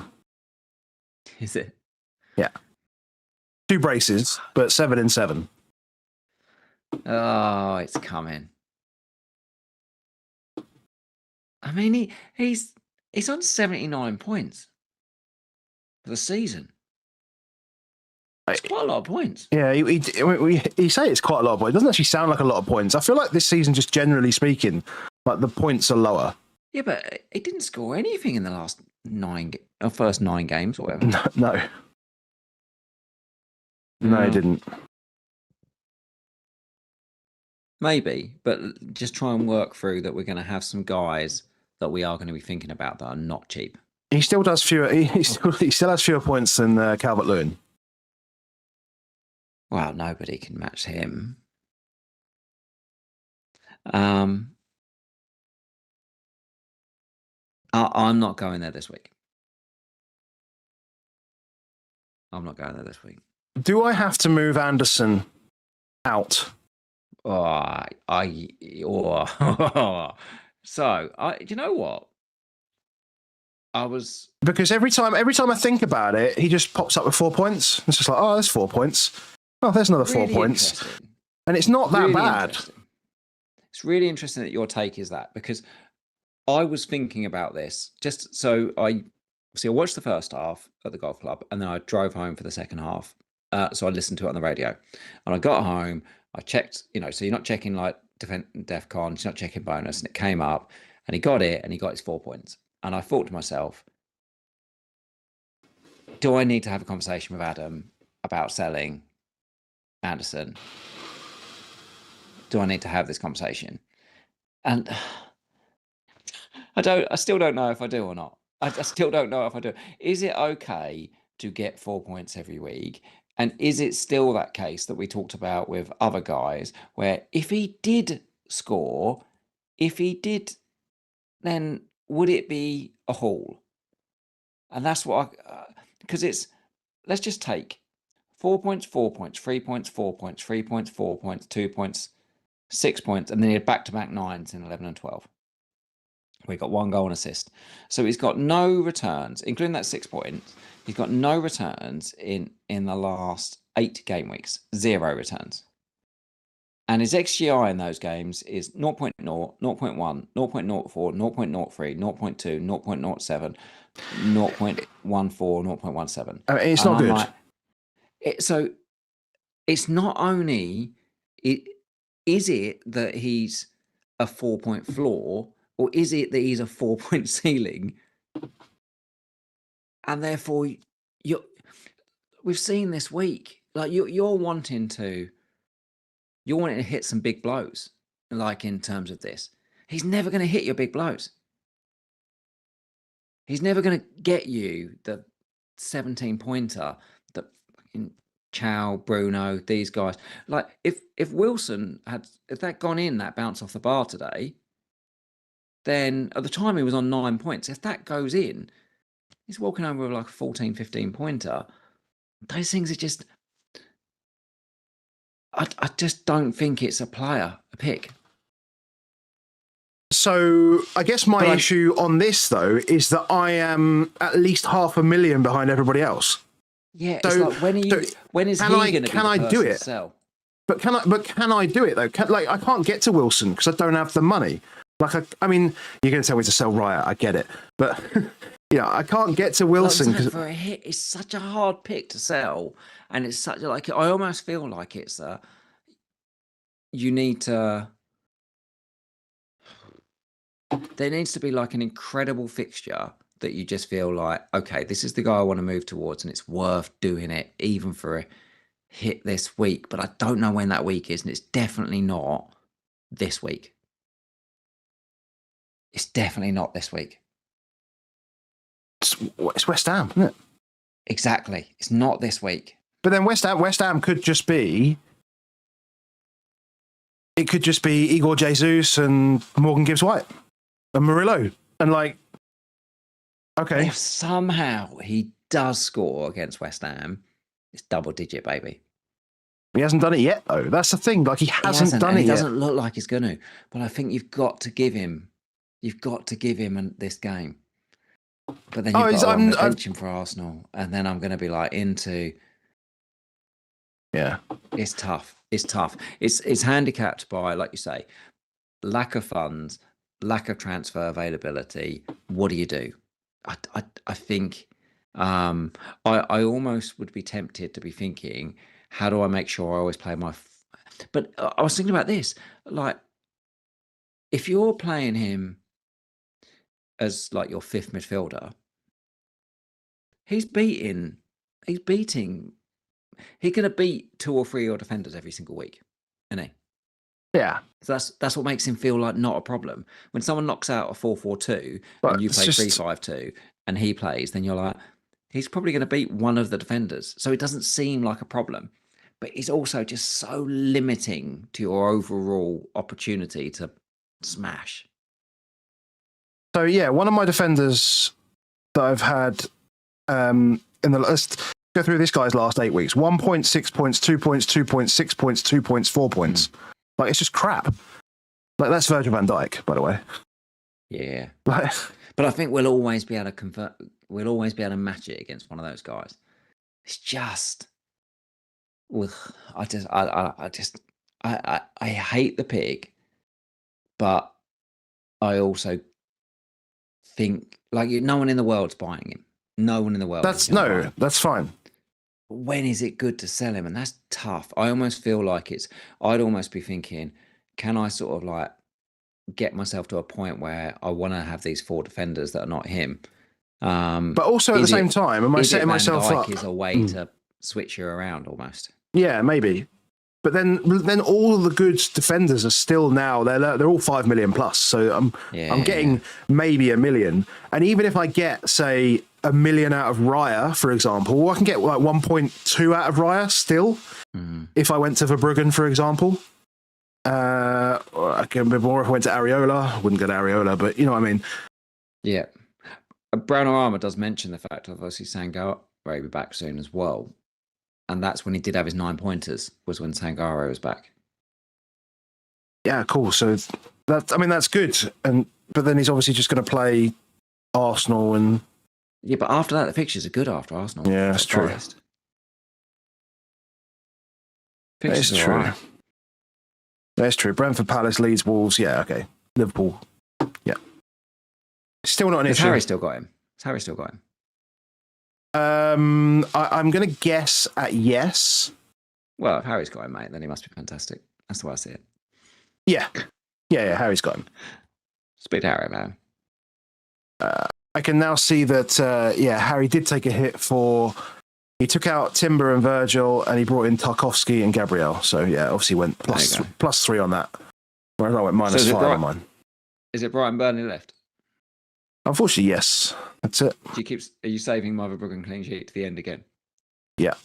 Is it? Yeah. 2 braces, but 7 in 7. Oh, it's coming. I mean, he's on 79 points for the season. It's quite a lot of points. Yeah, you say it's quite a lot of points. It doesn't actually sound like a lot of points. I feel like this season, just generally speaking, like the points are lower. Yeah, but he didn't score anything in the first 9 games or whatever. No, he didn't. Maybe, but just try and work through that we're going to have some guys that we are going to be thinking about that are not cheap. He still does fewer. He still has fewer points than Calvert-Lewin. Well, nobody can match him. I'm not going there this week. I'm not going there this week. Do I have to move Anderson out? So, you know what? Because every time I think about it, he just pops up with 4 points. It's just like, oh, there's 4 points. Oh, there's another 4 points. And it's not that bad. It's really interesting that your take is that, because I was thinking about this just so I watched the first half at the golf club and then I drove home for the second half. So I listened to it on the radio and I got home. I checked, so you're not checking like DEF CON, you're not checking bonus, and it came up and he got it and he got his 4 points. And I thought to myself, do I need to have a conversation with Adam about selling Anderson? Do I need to have this conversation? And I still don't know if I do or not. I still don't know if I do. Is it okay to get 4 points every week? And is it still that case that we talked about with other guys where if he did score, then would it be a haul? And that's what because let's just take 4 points, 4 points, 3 points, 4 points, 3 points, 4 points, 2 points, 6 points, and then he had back-to-back 9s in 11 and 12. We got 1 goal and assist. So he's got no returns, including that 6 points. He's got no returns in the last 8 game weeks. 0 returns. And his XGI in those games is 0.0, 0.1, 0.04, 0.03, 0.2, 0.07, 0.14, 0.17. It's not good. So it's not only... Is it that he's a 4-point floor, or is it that he's a 4-point ceiling? And therefore, we've seen this week, like you're wanting to hit some big blows, like in terms of this. He's never going to hit your big blows. He's never going to get you the 17-pointer that fucking Chow, Bruno, these guys. Like if Wilson if that gone in, that bounce off the bar today, then at the time he was on 9 points. If that goes in, he's walking home with like a 14, 15-pointer. Those things are just... I just don't think it's a pick. So I guess my issue on this, though, is that I am at least 500,000 behind everybody else. Yeah, so, it's like when is he going to be the person to sell? But can I do it though? I can't get to Wilson because I don't have the money. I mean, you're going to tell me to sell Riot. I get it, but I can't get to Wilson because for a hit, it's such a hard pick to sell, and it's such I almost feel like it's you need to. There needs to be like an incredible fixture that you just feel like, okay, this is the guy I want to move towards, and it's worth doing it even for a hit this week. But I don't know when that week is, and it's definitely not this week. It's definitely not this week. It's West Ham, isn't it? Exactly. It's not this week. But then West Ham could just be... It could just be Igor Jesus and Morgan Gibbs-White and Murillo. And okay. If somehow he does score against West Ham, it's double-digit, baby. He hasn't done it yet, though. That's the thing. Like, he hasn't done it He yet. doesn't look like he's going to. But I think you've got to give him this game. But then you've got, I'm benching for Arsenal, and then I'm going to be like into. Yeah, it's tough. It's tough. It's handicapped by, like you say, lack of funds, lack of transfer availability. What do you do? I think I almost would be tempted to be thinking, how do I make sure I always play my? But I was thinking about this, like, if you're playing him as like your fifth midfielder, he's beating. He's going to beat 2 or 3 of your defenders every single week, isn't he? Yeah. So that's what makes him feel like not a problem. When someone knocks out a 4-4-2 and you play 3-5-2 and he plays, then you're like, he's probably going to beat one of the defenders. So it doesn't seem like a problem. But it's also just so limiting to your overall opportunity to smash. So, yeah, one of my defenders that I've had in the list... Go through this guy's last 8 weeks. 1 point, 6 points, 2 points, 2 points, 6 points, 2 points, 4 points. Like, it's just crap. Like, that's Virgil van Dijk, by the way. Yeah. But I think we'll always be able to convert. We'll always be able to match it against one of those guys. It's just, I hate the pig, but I also think like no one in the world's buying him. No one in the world. That's fine. When is it good to sell him? And that's tough. I almost feel like I'd almost be thinking, can I sort of like get myself to a point where I want to have these 4 defenders that are not him? But also at the same time, am I setting myself up? Is a way to switch you around almost. Yeah, maybe. But then all the good defenders are still now they're all 5 million plus. So I'm getting maybe $1 million, and even if I get say $1 million out of Raya, for example, I can get like 1.2 out of Raya still. If I went to Verbruggen, for example, I can be more if I went to Areola. I wouldn't go to Areola, but you know what I mean. Yeah, Brown Armour does mention the fact of obviously Sangare will be back soon as well. And that's when he did have his 9 pointers, was when Sangare was back. Yeah, cool. So that's good. But then he's obviously just going to play Arsenal and. Yeah, but after that, the fixtures are good after Arsenal. Yeah, that's true. That's true. Right. That's true. Brentford, Palace, Leeds, Wolves. Yeah, okay. Liverpool. Yeah. Still not an issue. Harry still got him. I'm going to guess at yes. Well, if Harry's got him, mate, then he must be fantastic. That's the way I see it. Yeah. Harry's got him. Speak to Harry, man. I can now see that, Harry did take a hit for... He took out Timber and Virgil, and he brought in Tarkovsky and Gabriel. So, yeah, obviously went plus 3 on that. Whereas I went -5 on mine. Is it Brighton Burnley left? Unfortunately, yes. That's it. Are you saving my Verbruggen clean sheet to the end again? Yeah.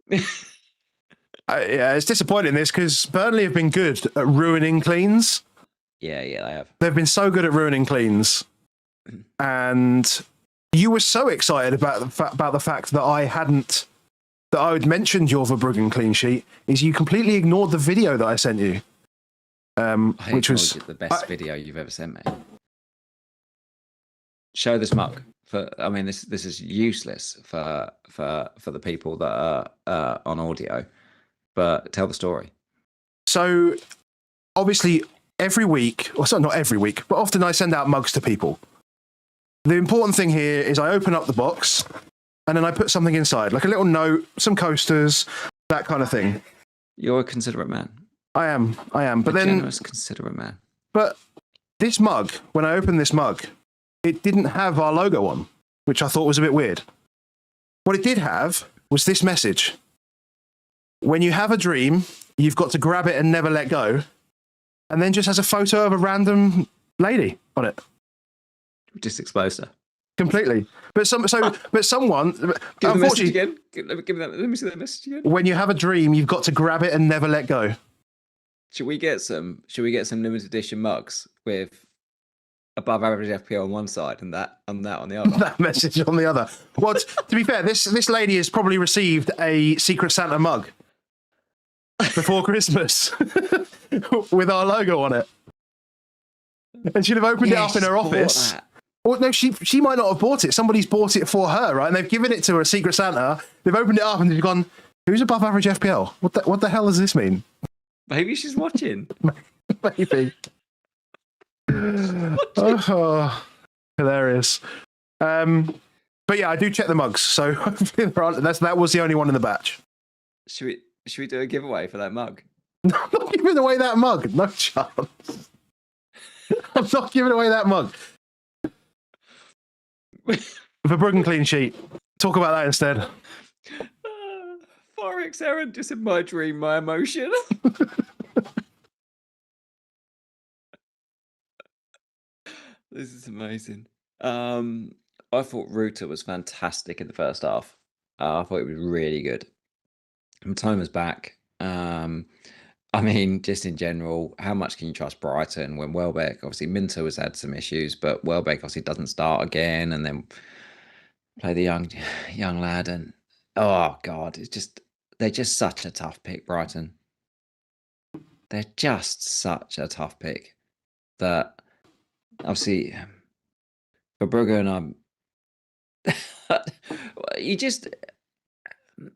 It's disappointing this because Burnley have been good at ruining cleans. Yeah, they have. They've been so good at ruining cleans. And you were so excited about the fact that I had mentioned your Verbruggen clean sheet, is you completely ignored the video that I sent you. Which was the best video you've ever sent me. Show this mug. This is useless for the people that are on audio, but tell the story. So, obviously, every week, or not every week, but often I send out mugs to people. The important thing here is I open up the box and then I put something inside, like a little note, some coasters, that kind of thing. You're a considerate man. I am. But then, generous, considerate man. But this mug, when I opened this mug, it didn't have our logo on, which I thought was a bit weird. What it did have was this message. When you have a dream, you've got to grab it and never let go. And then just has a photo of a random lady on it. Just exposed her. Completely. But someone... Give the message again. Let me see that message again. When you have a dream, you've got to grab it and never let go. Should we get some limited edition mugs with above average FPL on one side and that on the other? That message on the other. Well, to be fair, this lady has probably received a Secret Santa mug. before Christmas with our logo on it. And she'd have opened it up in her office. Or no, she might not have bought it. Somebody's bought it for her, right? And they've given it to her, a Secret Santa. They've opened it up and they've gone, who's above average FPL? What the hell does this mean? Maybe she's watching. Maybe. Oh, hilarious. But yeah, I do check the mugs. So that was the only one in the batch. Should we do a giveaway for that mug? No, I'm not giving away that mug. No chance. I'm not giving away that mug. Verbruggen clean sheet. Talk about that instead. Forex Aaron, just in my dream, my emotion. This is amazing. I thought Ruta was fantastic in the first half. I thought it was really good. Matoma's back. I mean, just in general, how much can you trust Brighton when Welbeck, obviously Minter has had some issues, but Welbeck obviously doesn't start again, and then play the young lad, and oh God, they're just such a tough pick, Brighton. They're just such a tough pick that obviously Verbruggen, you just,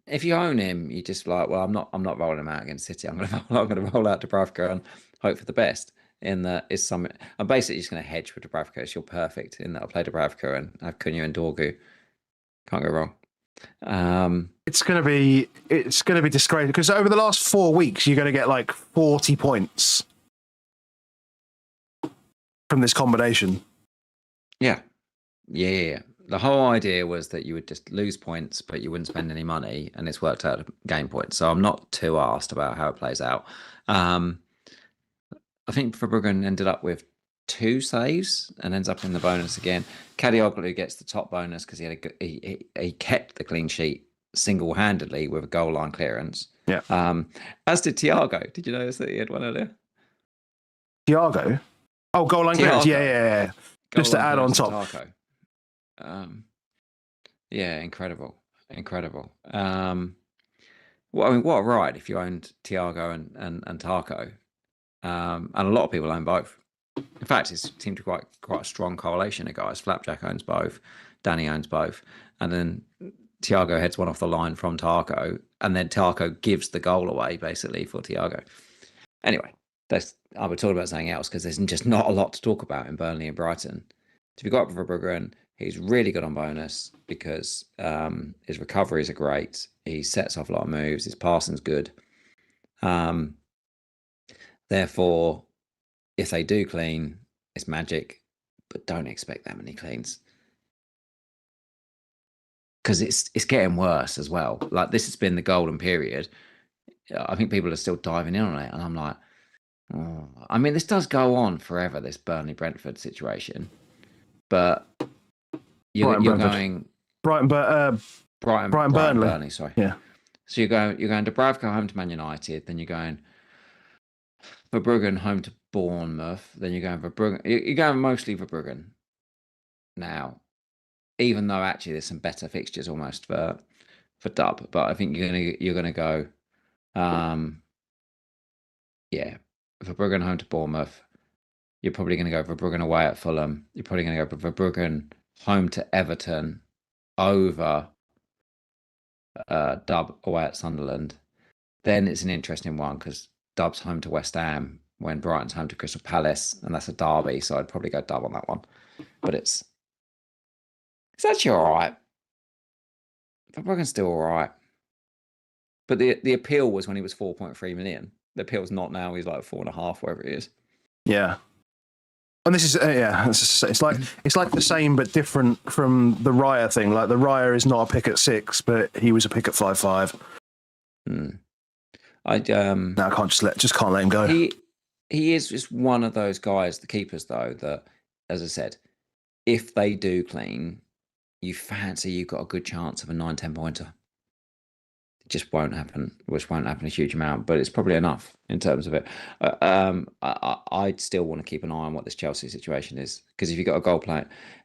if you own him, you just like, well, I'm not rolling him out against City. I'm gonna roll out Dubravka and hope for the best. In that is some, I'm basically just gonna hedge with Dubravka. It's you're perfect in that I'll play Dubravka and have Cunha and Dorgu. Can't go wrong. It's gonna be disgraceful because over the last 4 weeks you're gonna get like 40 points from this combination. Yeah. The whole idea was that you would just lose points, but you wouldn't spend any money, and it's worked out to gain points. So I'm not too asked about how it plays out. I think Verbruggen ended up with 2 saves and ends up in the bonus again. Kadioglu gets the top bonus because he kept the clean sheet single-handedly with a goal line clearance. Yeah. As did Thiago. Did you notice that he had one earlier? Thiago? Oh, goal line clearance. Yeah. Just to add on top. Yeah, incredible. What a ride if you owned Thiago and Tarko. And a lot of people own both. In fact, it seemed to be quite a strong correlation of guys. Flapjack owns both, Danny owns both, and then Thiago heads one off the line from Tarko, and then Tarko gives the goal away basically for Thiago. Anyway, I would talk about something else because there's just not a lot to talk about in Burnley and Brighton. If you got up for Verbruggen, he's really good on bonus because his recoveries are great. He sets off a lot of moves. His passing's good. Therefore, if they do clean, it's magic, but don't expect that many cleans because it's getting worse as well. Like this has been the golden period. I think people are still diving in on it, and I'm like, oh. I mean, this does go on forever. This Burnley Brentford situation, but you're going Brighton, but Brighton Burnley. Sorry, yeah. So you're going Dubravka home to Man United, then you're going Verbruggen home to Bournemouth, then you're going Verbruggen. You're going mostly Verbruggen now, even though actually there's some better fixtures almost for Dub. But I think you're gonna go, Verbruggen home to Bournemouth. You're probably going to go Verbruggen away at Fulham. You're probably going to go Verbruggen home to Everton over Dub away at Sunderland. Then it's an interesting one because Dub's home to West Ham when Brighton's home to Crystal Palace, and that's a derby, so I'd probably go Dub on that one. But it's actually all right. Verbruggen's still all right. But the appeal was when he was 4.3 million. The appeal's not now. He's like 4.5, wherever it is. Yeah. And this is it's like the same but different from the Raya thing. Like the Raya is not a pick at 6, but he was a pick at 5.5. I can't just let him go. He is just one of those guys, the keepers though, that, as I said, if they do clean, you fancy you've got a good chance of a 9-10 pointer. It just won't happen, which won't happen a huge amount, but it's probably enough in terms of it. I'd still want to keep an eye on what this Chelsea situation is, because if you've got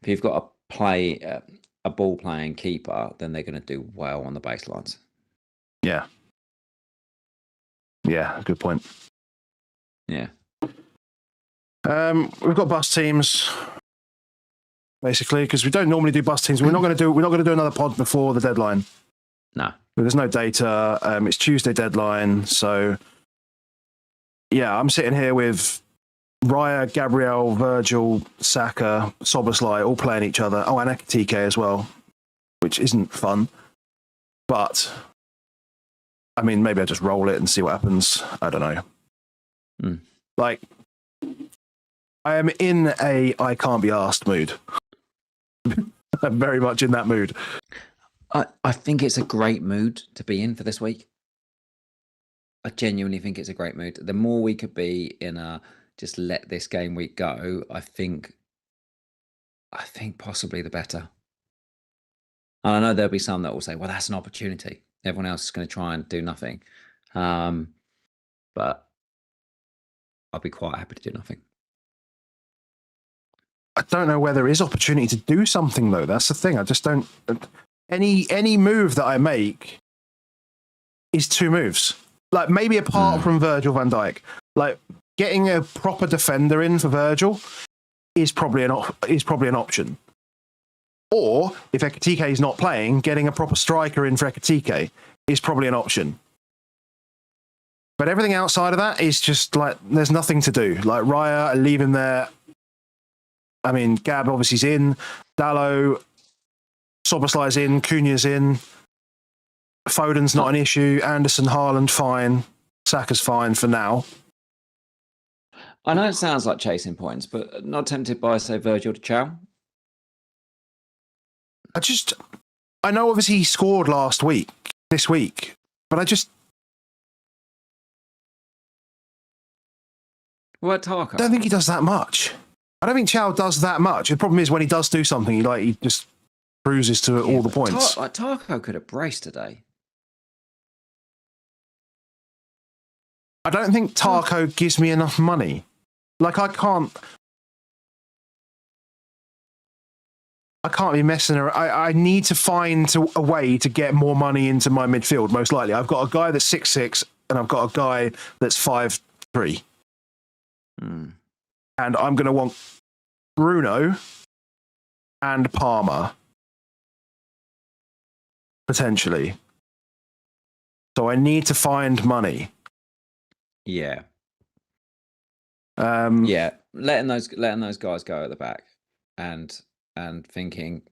if you've got a ball playing keeper, then they're going to do well on the baselines. Yeah. Yeah, good point. Yeah. We've got bus teams, basically, because we don't normally do bus teams. We're not going to do another pod before the deadline. No. There's no data. It's Tuesday deadline, so yeah, I'm sitting here with Raya, Gabriel, Virgil, Saka, Soboslai all playing each other. Oh, and Ekitike as well, which isn't fun. But I mean, maybe I just roll it and see what happens. I don't know. Like, I am in a I can't be asked mood. I'm very much in that mood. I think it's a great mood to be in for this week. I genuinely think it's a great mood. The more we could be in a just let this game week go, I think possibly the better. And I know there'll be some that will say, well, that's an opportunity. Everyone else is going to try and do nothing. But I'll be quite happy to do nothing. I don't know where there is opportunity to do something, though. That's the thing. I just don't... Any move that I make is two moves. Like, maybe apart from Virgil van Dijk. Like, getting a proper defender in for Virgil is probably an option. Or, if Ekitike is not playing, getting a proper striker in for Ekitike is probably an option. But everything outside of that is just, like, there's nothing to do. Like, Raya, I leave him there. I mean, Gab obviously is in. Dallo... Soboslai's in, Cunha's in, Foden's not an issue, Anderson, Haaland, fine, Saka's fine for now. I know it sounds like chasing points, but not tempted by, say, Virgil to Chow? I know obviously he scored this week, but I don't think he does that much. I don't think Chow does that much. The problem is when he does do something, he just cruises to all the points. Tarko could have braced today. I don't think Tarko gives me enough money. Like, I can't be messing around. I need to find a way to get more money into my midfield, most likely. I've got a guy that's 6'6", and I've got a guy that's 5'3". And I'm going to want Bruno and Palmer. Potentially. So I need to find money. Yeah. Yeah. Letting those guys go at the back and thinking.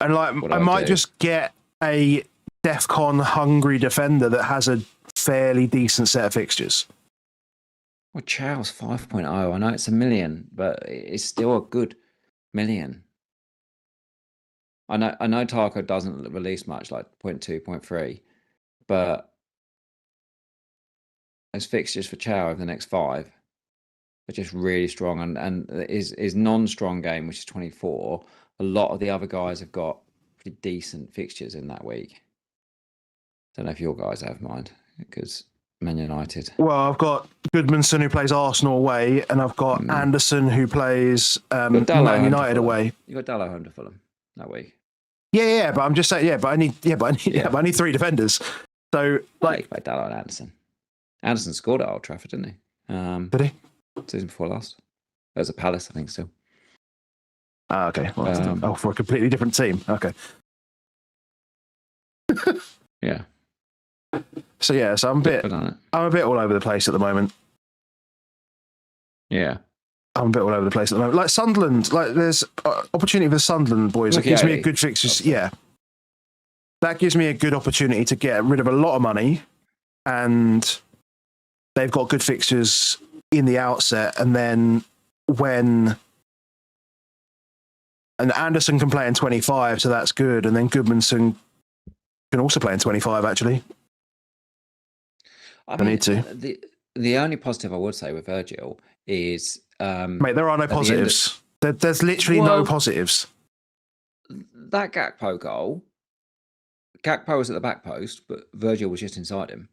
And like I might just get a DEFCON hungry defender that has a fairly decent set of fixtures. Well, Chow's 5.0. I know it's $1 million, but it's still a good $1 million. I know Tarko doesn't release much, like 0.2, 0.3, but as fixtures for Chow over the next 5 are just really strong, and his non-strong game, which is 24, a lot of the other guys have got pretty decent fixtures in that week. Don't know if your guys have mind, because Man United. Well, I've got Goodmanson who plays Arsenal away, and I've got Anderson who plays Man United away. You got Dallo home to Fulham that week. Yeah, but I'm just saying, but I need 3 defenders. So, like, you play Dallo and Anderson. Anderson scored at Old Trafford, didn't he? Did he? Season before last. There's a Palace, I think, still. Okay. Well, for a completely different team. Okay. Yeah. So I'm a bit all over the place at the moment. Yeah. I'm a bit all over the place at the moment. Like Sunderland, like there's opportunity for the Sunderland boys. That gives me a good fixture. Yeah. That gives me a good opportunity to get rid of a lot of money, and they've got good fixtures in the outset. And then and Anderson can play in 25, so that's good. And then Goodmanson can also play in 25, actually. I need to. The only positive I would say with Virgil is... mate, there are no positives. There's literally no positives. That Gakpo goal, Gakpo was at the back post, but Virgil was just inside him.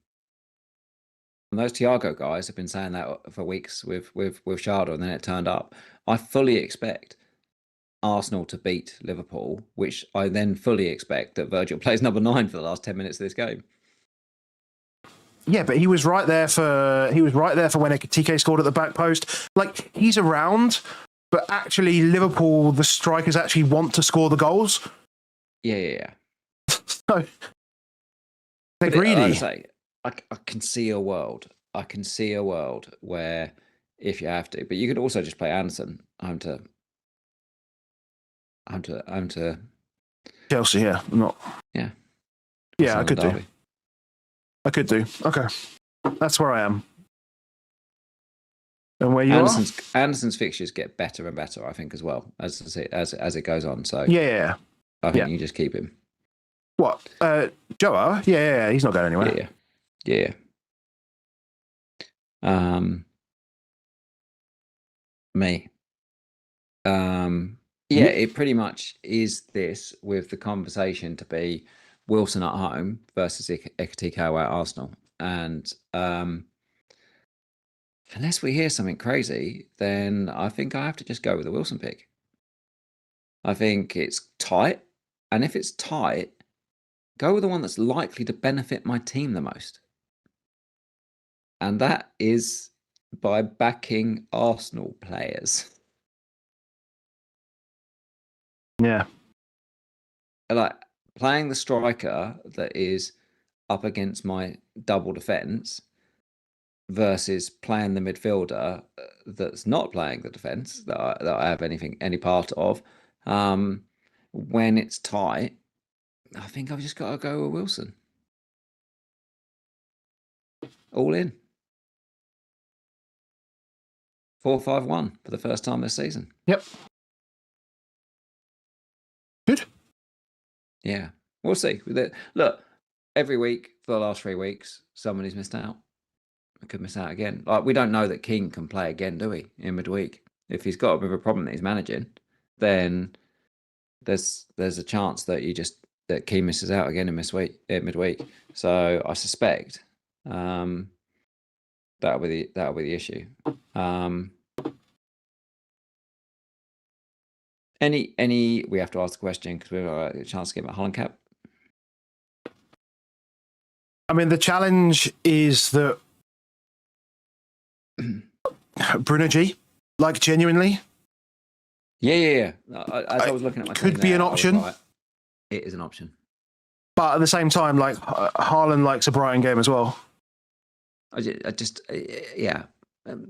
And those Thiago guys have been saying that for weeks with Sharda, and then it turned up. I fully expect Arsenal to beat Liverpool, which I then fully expect that Virgil plays number 9 for the last 10 minutes of this game. Yeah, but he was right there for when Ekitike scored at the back post. Like, he's around, but actually Liverpool, the strikers actually want to score the goals. Yeah. So they're greedy. I can see a world. I can see a world where if you have to, but you could also just play Anderson home to Chelsea. Yeah, yeah. I could do. I could do. Okay, that's where I am. And where you are? Anderson's fixtures get better and better, I think, as well as it goes on. So yeah. I think you just keep him. What? Joe? Yeah. He's not going anywhere. Yeah. Me. It pretty much is this, with the conversation to be Wilson at home versus Ekitike at Arsenal. And unless we hear something crazy, then I think I have to just go with the Wilson pick. I think it's tight. And if it's tight, go with the one that's likely to benefit my team the most. And that is by backing Arsenal players. Yeah. Like playing the striker that is up against my double defence versus playing the midfielder that's not playing the defence that I have any part of. When it's tight, I think I've just got to go with Wilson. All in. 4-5-1 for the first time this season. Yep. Good. Yeah. We'll see. Look, every week for the last 3 weeks, somebody's missed out. I could miss out again. Like, we don't know that King can play again, do we, in midweek? If he's got a bit of a problem that he's managing, then there's a chance that King misses out again in midweek. So I suspect that'll be the issue. We have to ask the question because we've got a chance to get a Holland cap. I mean, the challenge is that Bruno G, like, genuinely. Yeah. As I was looking at my could be an option. It is an option. But at the same time, like, Haaland likes a Brighton game as well.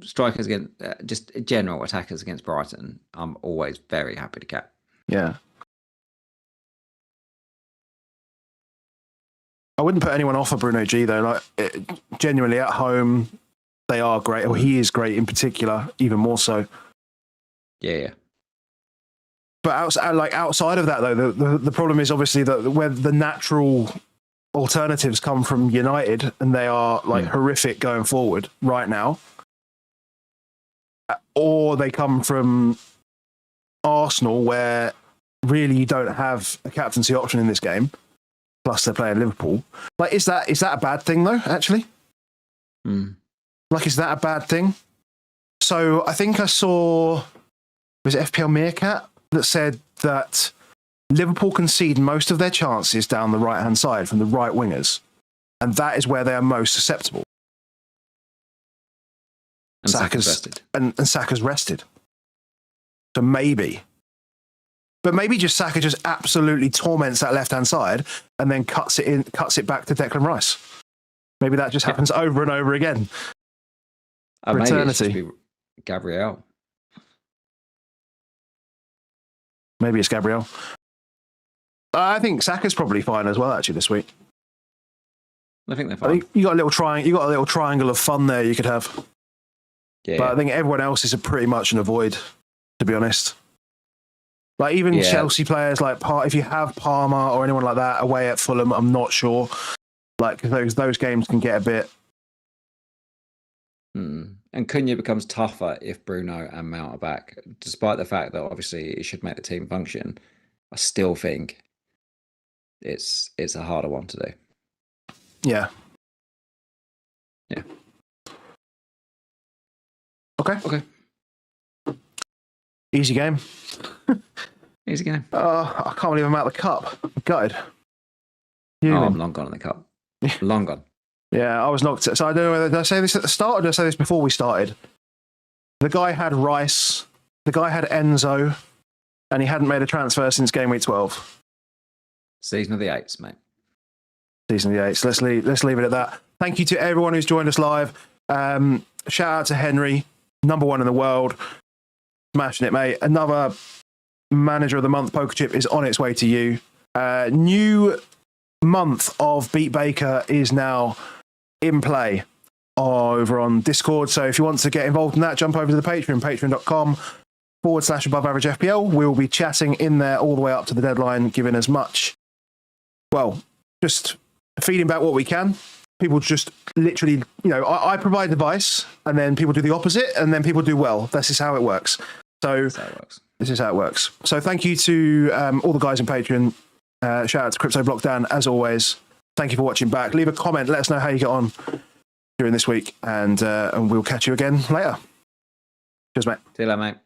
Strikers against just general attackers against Brighton, I'm always very happy to cap. Yeah. I wouldn't put anyone off of Bruno G though. Like, genuinely at home, they are great. Or he is great in particular, even more so. Yeah. But outside of that though, the problem is obviously that where the natural alternatives come from United, and they are like horrific going forward right now, or they come from Arsenal, where really you don't have a captaincy option in this game. Plus they're playing Liverpool. Like, is that a bad thing though? Actually, like, is that a bad thing? So I think I saw, was it FPL Meerkat that said that Liverpool concede most of their chances down the right hand side from the right wingers, and that is where they are most susceptible. And Saka's rested. And Saka's rested. So maybe just Saka just absolutely torments that left-hand side and then cuts it back to Declan Rice. Maybe that just happens over and over again. For eternity. Maybe it's Gabriel. Maybe it's Gabriel. I think Saka's probably fine as well, actually, this week. I think they're fine. I think you got a little triangle of fun there you could have. Yeah. But I think everyone else is pretty much an avoid, to be honest. Like, even Chelsea players, like, if you have Palmer or anyone like that away at Fulham, I'm not sure. Like, those games can get a bit. And Cunha becomes tougher if Bruno and Mount are back, despite the fact that obviously it should make the team function. I still think it's a harder one to do. Yeah. Okay. Easy game. Easy game. I can't believe I'm out of the cup. I'm gutted. I'm long gone in the cup. Long gone. Yeah, I was knocked. So I don't know whether did I say this at the start or did I say this before we started. The guy had Rice, the guy had Enzo, and he hadn't made a transfer since game week 12. Season of the Eights, mate. Season of the Eights. Let's leave it at that. Thank you to everyone who's joined us live. Shout out to Henry, number 1 in the world. Smashing it, mate. Another Manager of the Month poker chip is on its way to you. New month of Beat Baker is now in play over on Discord. So if you want to get involved in that, jump over to the Patreon, patreon.com/above average FPL. We'll be chatting in there all the way up to the deadline, giving as much, well, just feeding back what we can. People just literally, I provide advice and then people do the opposite and then people do well. This is how it works. So this is how it works. So thank you to all the guys in Patreon. Shout out to Crypto Block Dan, as always. Thank you for watching back. Leave a comment. Let us know how you get on during this week, and we'll catch you again later. Cheers, mate. See you later, mate.